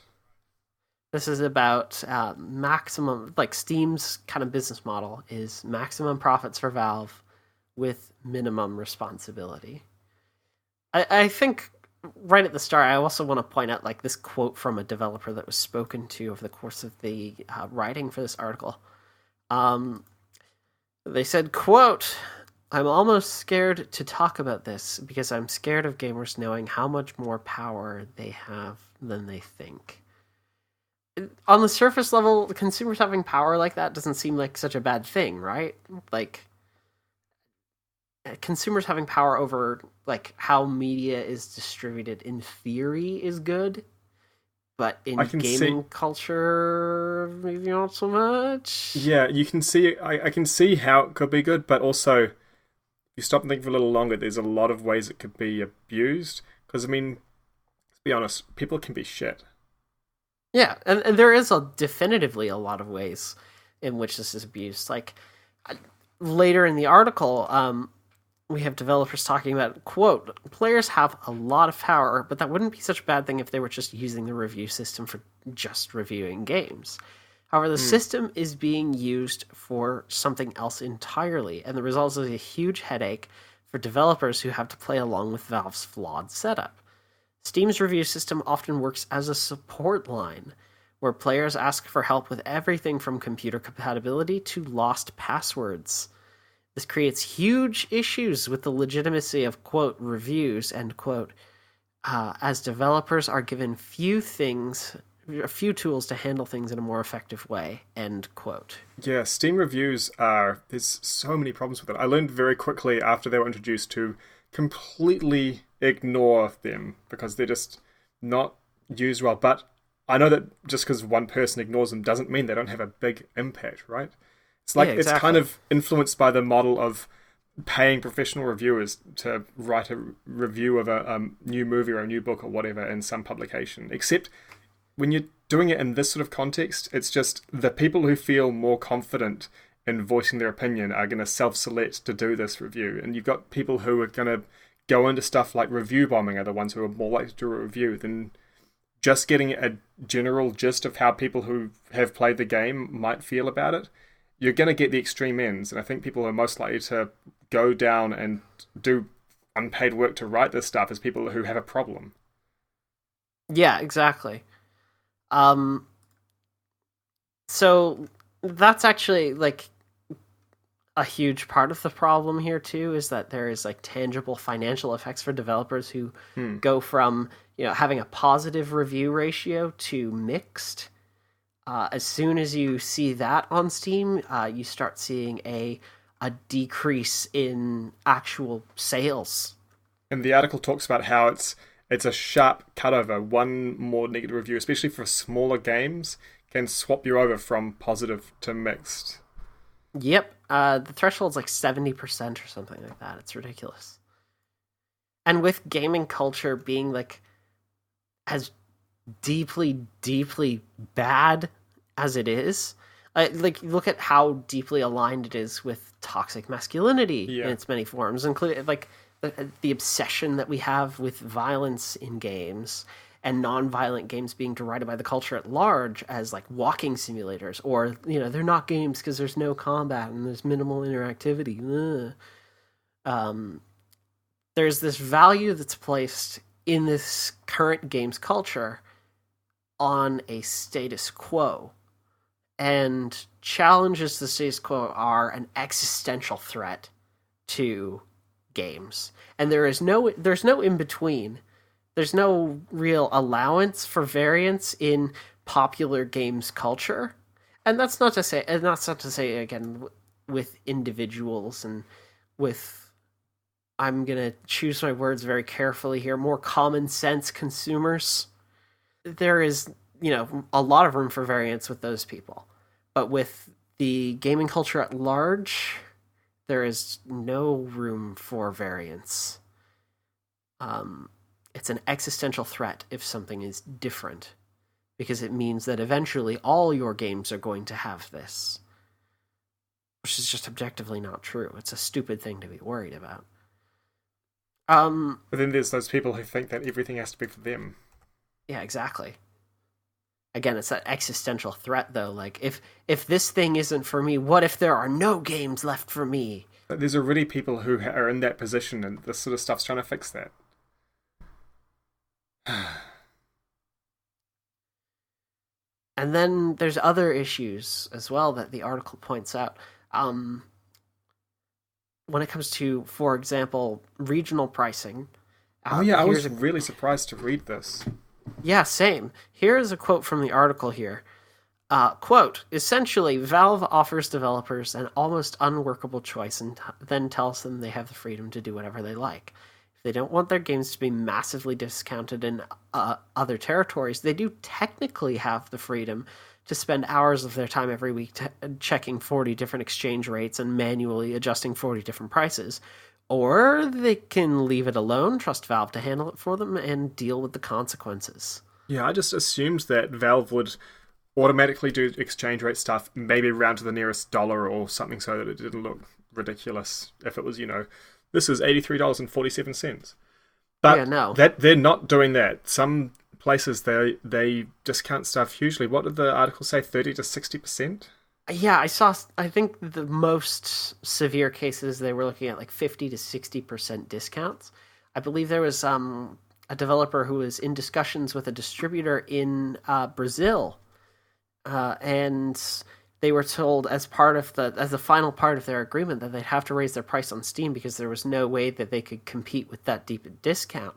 Speaker 1: This is about maximum... Like, Steam's kind of business model is maximum profits for Valve with minimum responsibility. I think right at the start, I also want to point out like this quote from a developer that was spoken to over the course of the writing for this article. They said, quote, "I'm almost scared to talk about this because I'm scared of gamers knowing how much more power they have than they think." On the surface level, consumers having power like that doesn't seem like such a bad thing, right? Like, consumers having power over like how media is distributed in theory is good, but in gaming culture maybe not so much.
Speaker 2: Yeah, you can see I can see how it could be good, but also if you stop and think for a little longer, there's a lot of ways it could be abused. Because I mean, let's be honest, people can be shit.
Speaker 1: Yeah, and there is definitively a lot of ways in which this is abused. Like later in the article, we have developers talking about, quote, "Players have a lot of power, but that wouldn't be such a bad thing if they were just using the review system for just reviewing games. However, the system is being used for something else entirely, and the result is a huge headache for developers who have to play along with Valve's flawed setup. Steam's review system often works as a support line, where players ask for help with everything from computer compatibility to lost passwords. This creates huge issues with the legitimacy of, quote, reviews, end quote, as developers are given few tools to handle things in a more effective way, end quote."
Speaker 2: Yeah, Steam reviews there's so many problems with it. I learned very quickly after they were introduced to completely ignore them because they're just not used well. But I know that just because one person ignores them doesn't mean they don't have a big impact, right? It's like It's kind of influenced by the model of paying professional reviewers to write a review of a new movie or a new book or whatever in some publication. Except when you're doing it in this sort of context, it's just the people who feel more confident in voicing their opinion are going to self-select to do this review. And you've got people who are going to go into stuff like review bombing are the ones who are more likely to do a review than just getting a general gist of how people who have played the game might feel about it. You're going to get the extreme ends, and I think people are most likely to go down and do unpaid work to write this stuff as people who have a problem.
Speaker 1: Yeah, exactly. So that's actually like a huge part of the problem here too, is that there is like tangible financial effects for developers who go from, having a positive review ratio to mixed. As soon as you see that on Steam, you start seeing a a decrease in actual sales.
Speaker 2: And the article talks about how it's a sharp cutover. One more negative review, especially for smaller games, can swap you over from positive to mixed.
Speaker 1: Yep, the threshold's like 70% or something like that. It's ridiculous. And with gaming culture being like as deeply, deeply bad as it is, like look at how deeply aligned it is with toxic masculinity in its many forms, including like the obsession that we have with violence in games and non-violent games being derided by the culture at large as like walking simulators, or they're not games because there's no combat and there's minimal interactivity. There's this value that's placed in this current games culture on a status quo, and challenges to the status quo are an existential threat to games, and there's no in between. There's no real allowance for variance in popular games culture, and that's not to say again with individuals and with, I'm gonna choose my words very carefully here, more common sense consumers. There is a lot of room for variance with those people, but with the gaming culture at large, there is no room for variance. It's an existential threat if something is different, because it means that eventually all your games are going to have this, which is just objectively not true. It's a stupid thing to be worried about.
Speaker 2: But then there's those people who think that everything has to be for them.
Speaker 1: Yeah, exactly. Again, it's that existential threat, though. Like, if this thing isn't for me, what if there are no games left for me?
Speaker 2: But there's already people who are in that position, and this sort of stuff's trying to fix that.
Speaker 1: And then there's other issues as well that the article points out. When it comes to, for example, regional pricing.
Speaker 2: I was really surprised to read this.
Speaker 1: Yeah, same. Here is a quote from the article here. Quote, essentially, Valve offers developers an almost unworkable choice and then tells them they have the freedom to do whatever they like. If they don't want their games to be massively discounted in other territories, they do technically have the freedom to spend hours of their time every week checking 40 different exchange rates and manually adjusting 40 different prices. Or they can leave it alone, trust Valve to handle it for them, and deal with the consequences.
Speaker 2: Yeah, I just assumed that Valve would automatically do exchange rate stuff, maybe round to the nearest dollar or something, so that it didn't look ridiculous if it was, this is $83.47. But
Speaker 1: yeah, no.
Speaker 2: That they're not doing that. Some places they discount stuff hugely. What did the article say? 30 to 60%?
Speaker 1: Yeah, I think the most severe cases, they were looking at like 50 to 60% discounts. I believe there was a developer who was in discussions with a distributor in Brazil, and they were told as the final part of their agreement that they'd have to raise their price on Steam because there was no way that they could compete with that deep discount.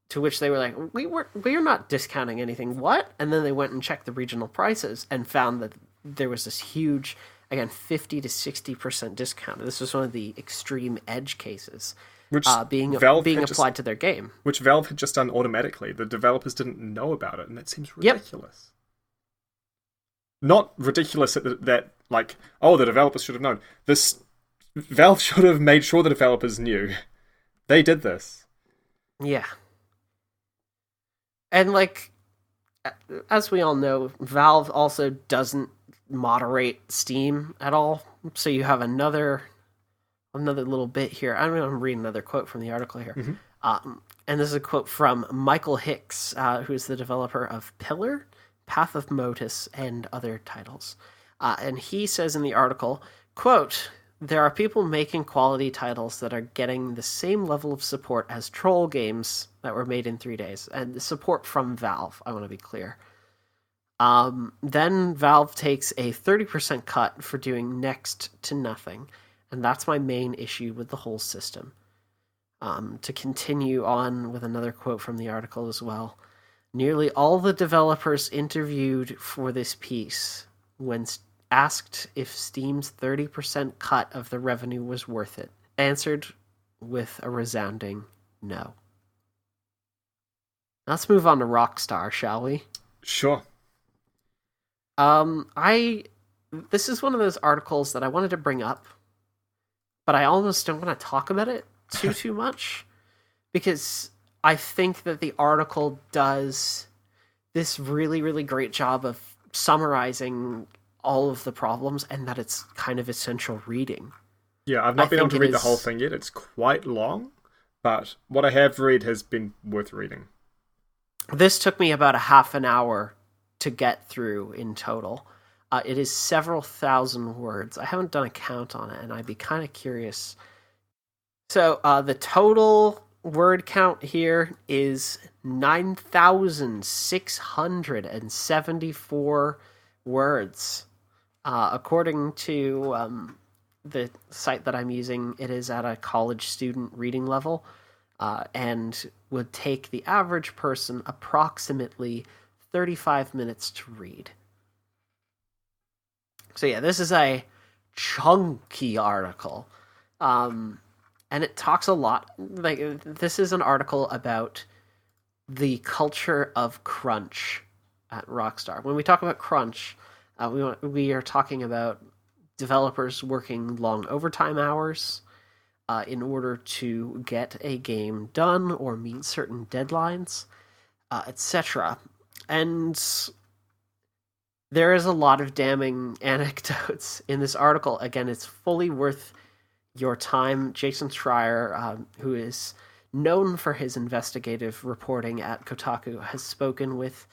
Speaker 1: To which they were like, we're not discounting anything. What? And then they went and checked the regional prices and found that there was this huge, again, 50 to 60% discount. This was one of the extreme edge cases being applied to their game.
Speaker 2: Which Valve had just done automatically. The developers didn't know about it, and that seems ridiculous. Yep. Not ridiculous that the developers should have known. Valve should have made sure the developers knew. They did this.
Speaker 1: Yeah. And, as we all know, Valve also doesn't moderate Steam at all. So you have another little bit here. I'm going to read another quote from the article here. Mm-hmm. And this is a quote from Michael Hicks, who is the developer of Pillar, Path of Motus, and other titles. And he says in the article, quote, there are people making quality titles that are getting the same level of support as troll games that were made in 3 days. And the support from Valve, I want to be clear. Then Valve takes a 30% cut for doing next to nothing. And that's my main issue with the whole system. To continue on with another quote from the article as well. Nearly all the developers interviewed for this piece, when asked if Steam's 30% cut of the revenue was worth it, answered with a resounding no. Let's move on to Rockstar, shall we?
Speaker 2: Sure.
Speaker 1: This is one of those articles that I wanted to bring up, but I almost don't want to talk about it too much, because I think that the article does this really, really great job of summarizing all of the problems, and that it's kind of essential reading.
Speaker 2: Yeah, I've not been able to read the whole thing yet. It's quite long, but what I have read has been worth reading.
Speaker 1: This took me about a half an hour to get through in total. It is several thousand words. I haven't done a count on it, and I'd be kind of curious. So the total word count here is 9,674 words. According to the site that I'm using, it is at a college student reading level, and would take the average person approximately 35 minutes to read. So yeah, this is a chunky article. And it talks a lot. This is an article about the culture of crunch at Rockstar. When we talk about crunch, we are talking about developers working long overtime hours in order to get a game done or meet certain deadlines, etc. And there is a lot of damning anecdotes in this article. Again, it's fully worth your time. Jason Schreier, who is known for his investigative reporting at Kotaku, has spoken with,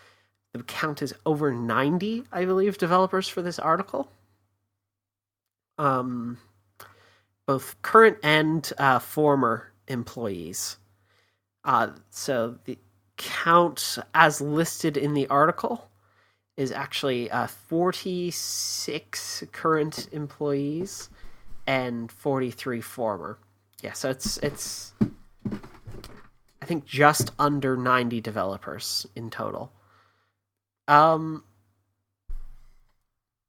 Speaker 1: the count is over 90, I believe, developers for this article. Both current and former employees. So the count as listed in the article is actually 46 current employees and 43 former. Yeah, so it's I think just under 90 developers in total.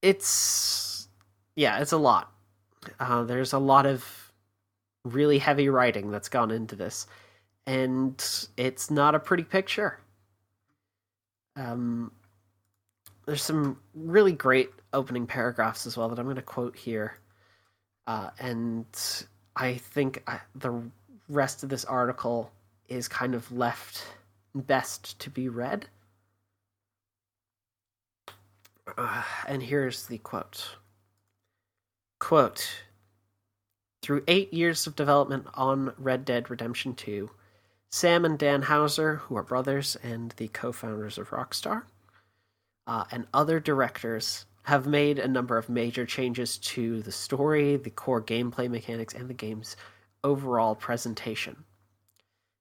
Speaker 1: It's a lot. There's a lot of really heavy writing that's gone into this, and it's not a pretty picture. There's some really great opening paragraphs as well that I'm going to quote here. And I think the rest of this article is kind of left best to be read. And here's the quote. Quote, through 8 years of development on Red Dead Redemption 2, Sam and Dan Houser, who are brothers and the co-founders of Rockstar, and other directors have made a number of major changes to the story, the core gameplay mechanics, and the game's overall presentation.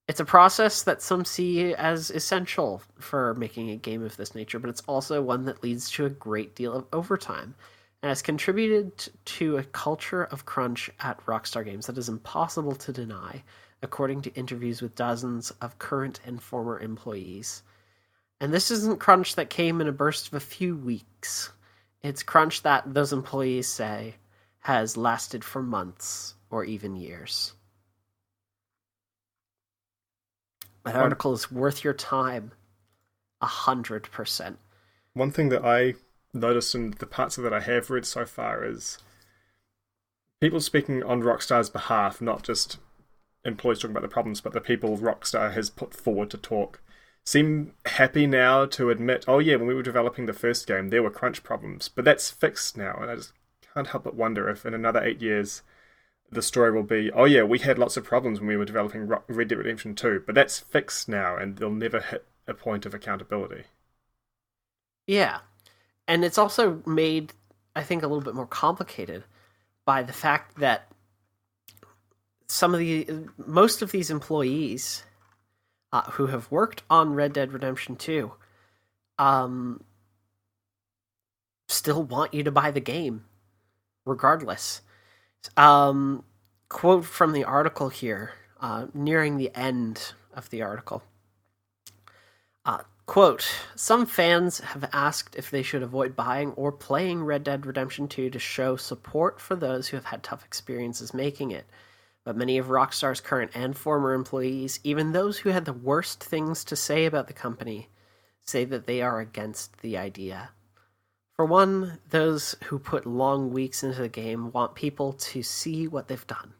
Speaker 1: It's a process that some see as essential for making a game of this nature, but it's also one that leads to a great deal of overtime, and has contributed to a culture of crunch at Rockstar Games that is impossible to deny, according to interviews with dozens of current and former employees. And this isn't crunch that came in a burst of a few weeks. It's crunch that those employees say has lasted for months or even years. That article is worth your time 100%.
Speaker 2: One thing that I noticed in the parts of it I have read so far is people speaking on Rockstar's behalf, not just employees talking about the problems, but the people Rockstar has put forward to talk, seem happy now to admit, oh yeah, when we were developing the first game, there were crunch problems, but that's fixed now. And I just can't help but wonder if in another 8 years, the story will be, oh yeah, we had lots of problems when we were developing Red Dead Redemption 2, but that's fixed now, and they'll never hit a point of accountability.
Speaker 1: Yeah. And it's also made, I think, a little bit more complicated by the fact that most of these employees who have worked on Red Dead Redemption 2 still want you to buy the game, regardless. Quote from the article here, nearing the end of the article. Quote, some fans have asked if they should avoid buying or playing Red Dead Redemption 2 to show support for those who have had tough experiences making it. But many of Rockstar's current and former employees, even those who had the worst things to say about the company, say that they are against the idea. For one, those who put long weeks into the game want people to see what they've done.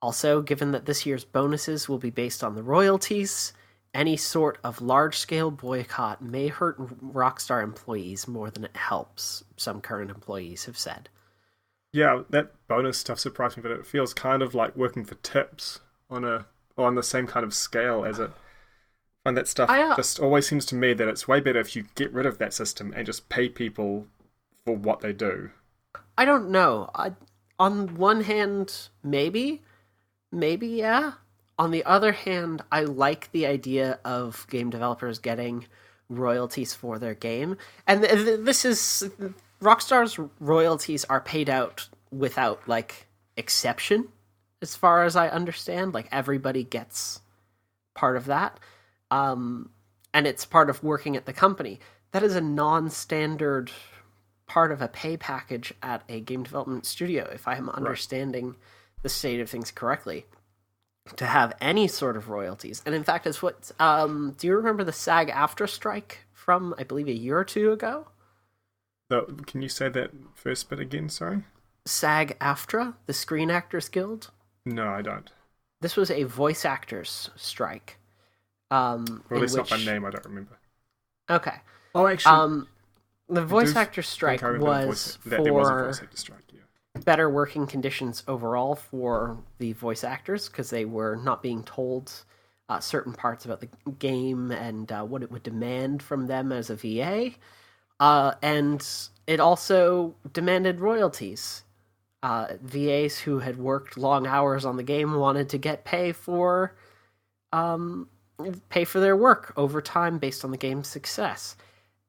Speaker 1: Also, given that this year's bonuses will be based on the royalties, any sort of large-scale boycott may hurt Rockstar employees more than it helps, some current employees have said.
Speaker 2: Yeah, that bonus stuff surprised me, but it feels kind of like working for tips on the same kind of scale as it. And that stuff just always seems to me that it's way better if you get rid of that system and just pay people for what they do.
Speaker 1: I don't know. On one hand, maybe yeah. On the other hand, I like the idea of game developers getting royalties for their game. And this is... Rockstar's royalties are paid out without, like, exception, as far as I understand. Like, everybody gets part of that. And it's part of working at the company. That is a non-standard part of a pay package at a game development studio, if I am understanding the state of things correctly. To have any sort of royalties. And in fact, it's what... do you remember the SAG-AFTRA strike from, I believe, a year or two ago?
Speaker 2: Can you say that first bit again, sorry?
Speaker 1: SAG-AFTRA, the Screen Actors Guild?
Speaker 2: No, I don't.
Speaker 1: This was a voice actors strike.
Speaker 2: Well, it's not my name, I don't remember.
Speaker 1: Okay.
Speaker 2: Oh, actually...
Speaker 1: the voice actor strike was
Speaker 2: there was a voice actor strike, yeah.
Speaker 1: Better working conditions overall for the voice actors, because they were not being told certain parts about the game and what it would demand from them as a VA. And it also demanded royalties. VAs who had worked long hours on the game wanted to get pay for their work over time based on the game's success.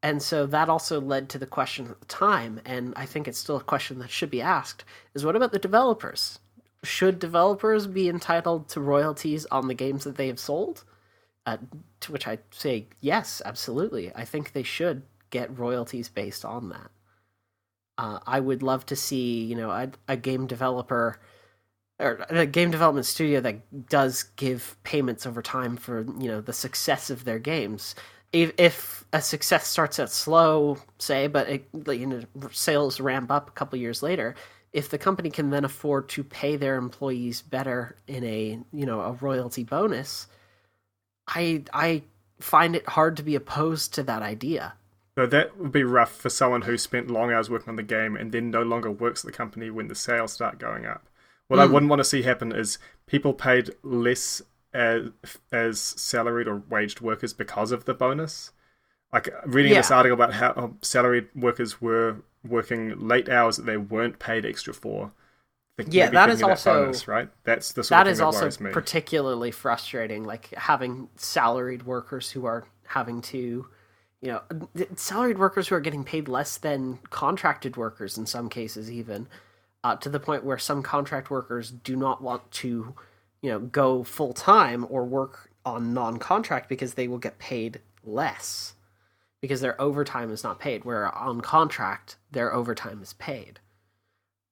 Speaker 1: And so that also led to the question at the time, and I think it's still a question that should be asked, is what about the developers? Should developers be entitled to royalties on the games that they have sold? To which I say, yes, absolutely. I think they should get royalties based on that. I would love to see, a game developer or a game development studio that does give payments over time for, the success of their games. If a success starts out slow, say, but sales ramp up a couple years later, if the company can then afford to pay their employees better in a royalty bonus, I find it hard to be opposed to that idea.
Speaker 2: So that would be rough for someone who spent long hours working on the game and then no longer works at the company when the sales start going up. What I wouldn't want to see happen is people paid less as salaried or waged workers because of the bonus. Like reading this article about how salaried workers were working late hours that they weren't paid extra for.
Speaker 1: That is also
Speaker 2: bonus, right. That's the sort of thing that worries me.
Speaker 1: Particularly frustrating. Like having salaried workers who are having to, salaried workers who are getting paid less than contracted workers in some cases, even to the point where some contract workers do not want to go full-time or work on non-contract because they will get paid less because their overtime is not paid, where on contract, their overtime is paid.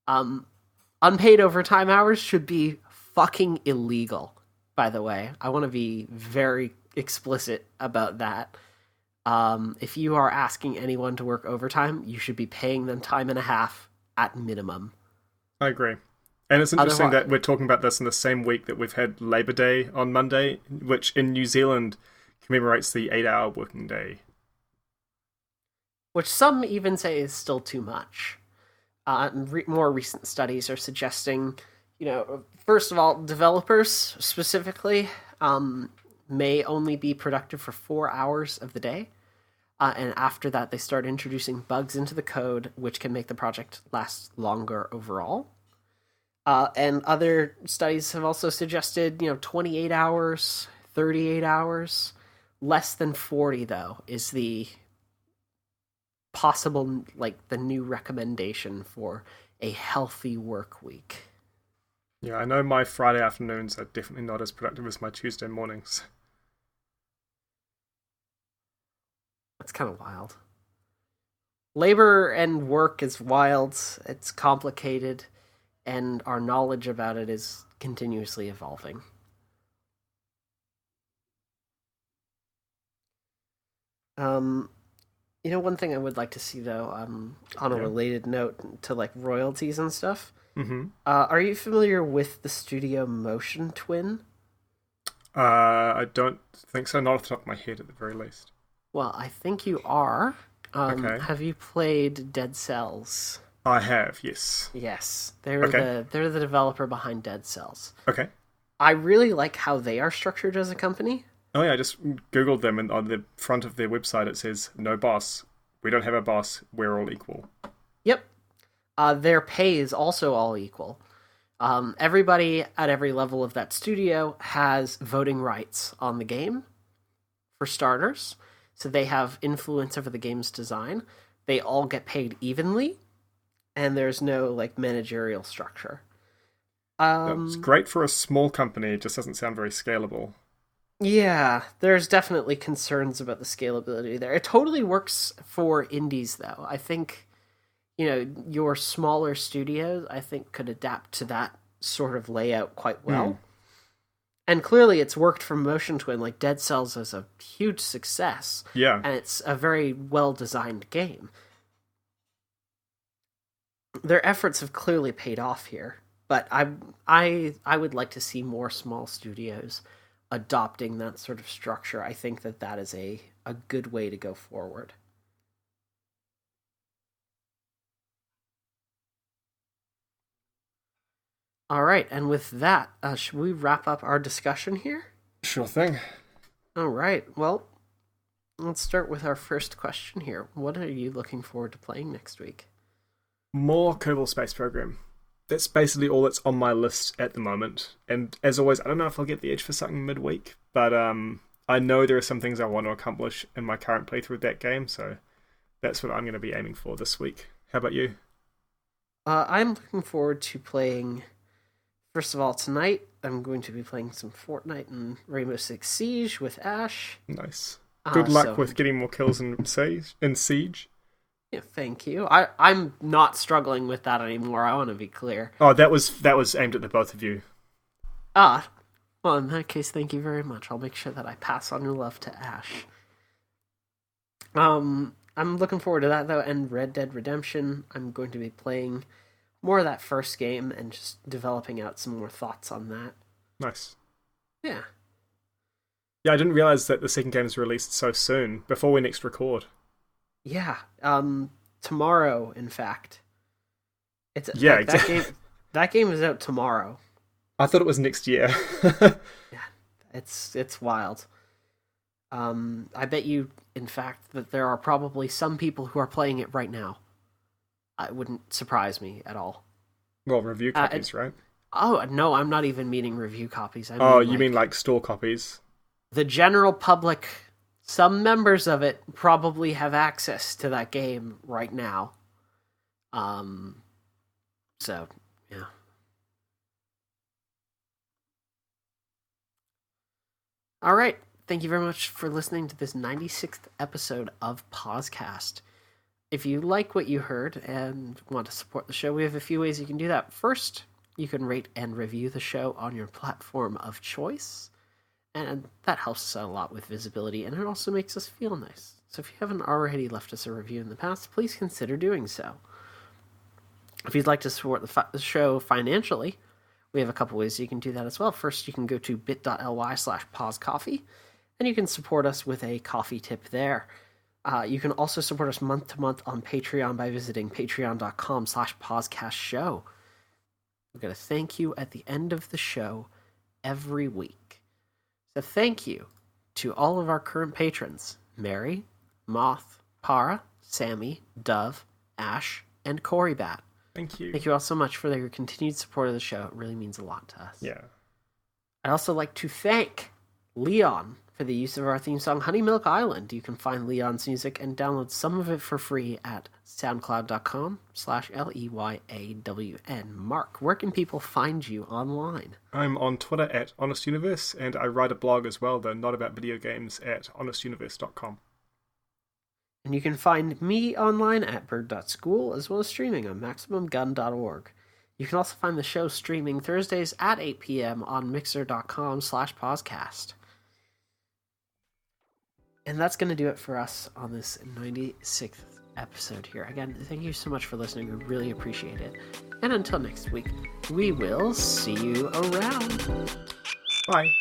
Speaker 1: Unpaid overtime hours should be fucking illegal, by the way. I want to be very explicit about that. If you are asking anyone to work overtime, you should be paying them time and a half at minimum.
Speaker 2: I agree. And it's interesting that we're talking about this in the same week that we've had Labor Day on Monday, which in New Zealand commemorates the 8-hour working day.
Speaker 1: Which some even say is still too much. More recent studies are suggesting, first of all, developers specifically may only be productive for 4 hours of the day. And after that, they start introducing bugs into the code, which can make the project last longer overall. And other studies have also suggested, 28 hours, 38 hours. Less than 40, though, is the possible, the new recommendation for a healthy work week.
Speaker 2: Yeah, I know my Friday afternoons are definitely not as productive as my Tuesday mornings.
Speaker 1: It's kind of wild. Labor and work is wild. It's complicated, and our knowledge about it is continuously evolving. Um, one thing I would like to see though, on a
Speaker 2: Yeah.
Speaker 1: related note to like royalties and stuff.
Speaker 2: Mm-hmm.
Speaker 1: Are you familiar with the studio Motion Twin?
Speaker 2: I don't think so. Not off the top of my head, at the very least.
Speaker 1: Well, I think you are.
Speaker 2: Okay.
Speaker 1: Have you played Dead Cells?
Speaker 2: I have, yes.
Speaker 1: Yes, they're
Speaker 2: Okay.
Speaker 1: the developer behind Dead Cells.
Speaker 2: Okay.
Speaker 1: I really like how they are structured as a company.
Speaker 2: Oh yeah, I just googled them, and on the front of their website it says, "No boss. We don't have a boss. We're all equal."
Speaker 1: Yep. Their pay is also all equal. Everybody at every level of that studio has voting rights on the game, for starters. So they have influence over the game's design. They all get paid evenly, and there's no like managerial structure.
Speaker 2: That's great for a small company. It just doesn't sound very scalable.
Speaker 1: Yeah, there's definitely concerns about the scalability there. It totally works for indies, though. I think, your smaller studios, I think, could adapt to that sort of layout quite well. And clearly it's worked for Motion Twin. Like, Dead Cells is a huge success.
Speaker 2: Yeah.
Speaker 1: And it's a very well-designed game. Their efforts have clearly paid off here. But I would like to see more small studios adopting that sort of structure. I think that is a good way to go forward. All right, and with that, should we wrap up our discussion here?
Speaker 2: Sure thing.
Speaker 1: All right, well, let's start with our first question here. What are you looking forward to playing next week?
Speaker 2: More Kerbal Space Program. That's basically all that's on my list at the moment. And as always, I don't know if I'll get the itch for something midweek, but I know there are some things I want to accomplish in my current playthrough of that game, so that's what I'm going to be aiming for this week. How about you?
Speaker 1: I'm looking forward to playing. First of all, tonight I'm going to be playing some Fortnite and Rainbow Six Siege with Ash.
Speaker 2: Nice. Good luck with getting more kills in Siege.
Speaker 1: Yeah, thank you. I'm not struggling with that anymore. I want to be clear.
Speaker 2: Oh, that was aimed at the both of you.
Speaker 1: Well, in that case, thank you very much. I'll make sure that I pass on your love to Ash. I'm looking forward to that though, and Red Dead Redemption. I'm going to be playing more of that first game and just developing out some more thoughts on that.
Speaker 2: Nice.
Speaker 1: Yeah.
Speaker 2: Yeah, I didn't realize that the second game is released so soon, before we next record.
Speaker 1: Yeah. Tomorrow, in fact.
Speaker 2: Yeah, exactly.
Speaker 1: That game is out tomorrow.
Speaker 2: I thought it was next year.
Speaker 1: Yeah, it's wild. I bet you, in fact, that there are probably some people who are playing it right now. It wouldn't surprise me at all.
Speaker 2: Well, review copies, right?
Speaker 1: Oh, no, I'm not even meaning review copies.
Speaker 2: You mean like store copies?
Speaker 1: The general public, some members of it probably have access to that game right now. So, yeah. All right. Thank you very much for listening to this 96th episode of PauseCast. If you like what you heard and want to support the show, we have a few ways you can do that. First, you can rate and review the show on your platform of choice, and that helps us out a lot with visibility, and it also makes us feel nice. So if you haven't already left us a review in the past, please consider doing so. If you'd like to support the show financially, we have a couple ways you can do that as well. First, you can go to bit.ly/pausecoffee, and you can support us with a coffee tip there. You can also support us month to month on Patreon by visiting patreon.com/pausecastshow. We're going to thank you at the end of the show every week. So thank you to all of our current patrons, Mary, Moth, Para, Sammy, Dove, Ash, and Corey Bat.
Speaker 2: Thank you.
Speaker 1: Thank you all so much for your continued support of the show. It really means a lot to us.
Speaker 2: Yeah.
Speaker 1: I'd also like to thank Leon for the use of our theme song, Honey Milk Island. You can find Leon's music and download some of it for free at soundcloud.com/LEYAWN. Mark, where can people find you online?
Speaker 2: I'm on Twitter at HonestUniverse, and I write a blog as well, though not about video games, at honestuniverse.com.
Speaker 1: And you can find me online at bird.school, as well as streaming on MaximumGun.org. You can also find the show streaming Thursdays at 8 p.m. on Mixer.com/PauseCast. And that's going to do it for us on this 96th episode here. Again, thank you so much for listening. We really appreciate it. And until next week, we will see you around.
Speaker 2: Bye.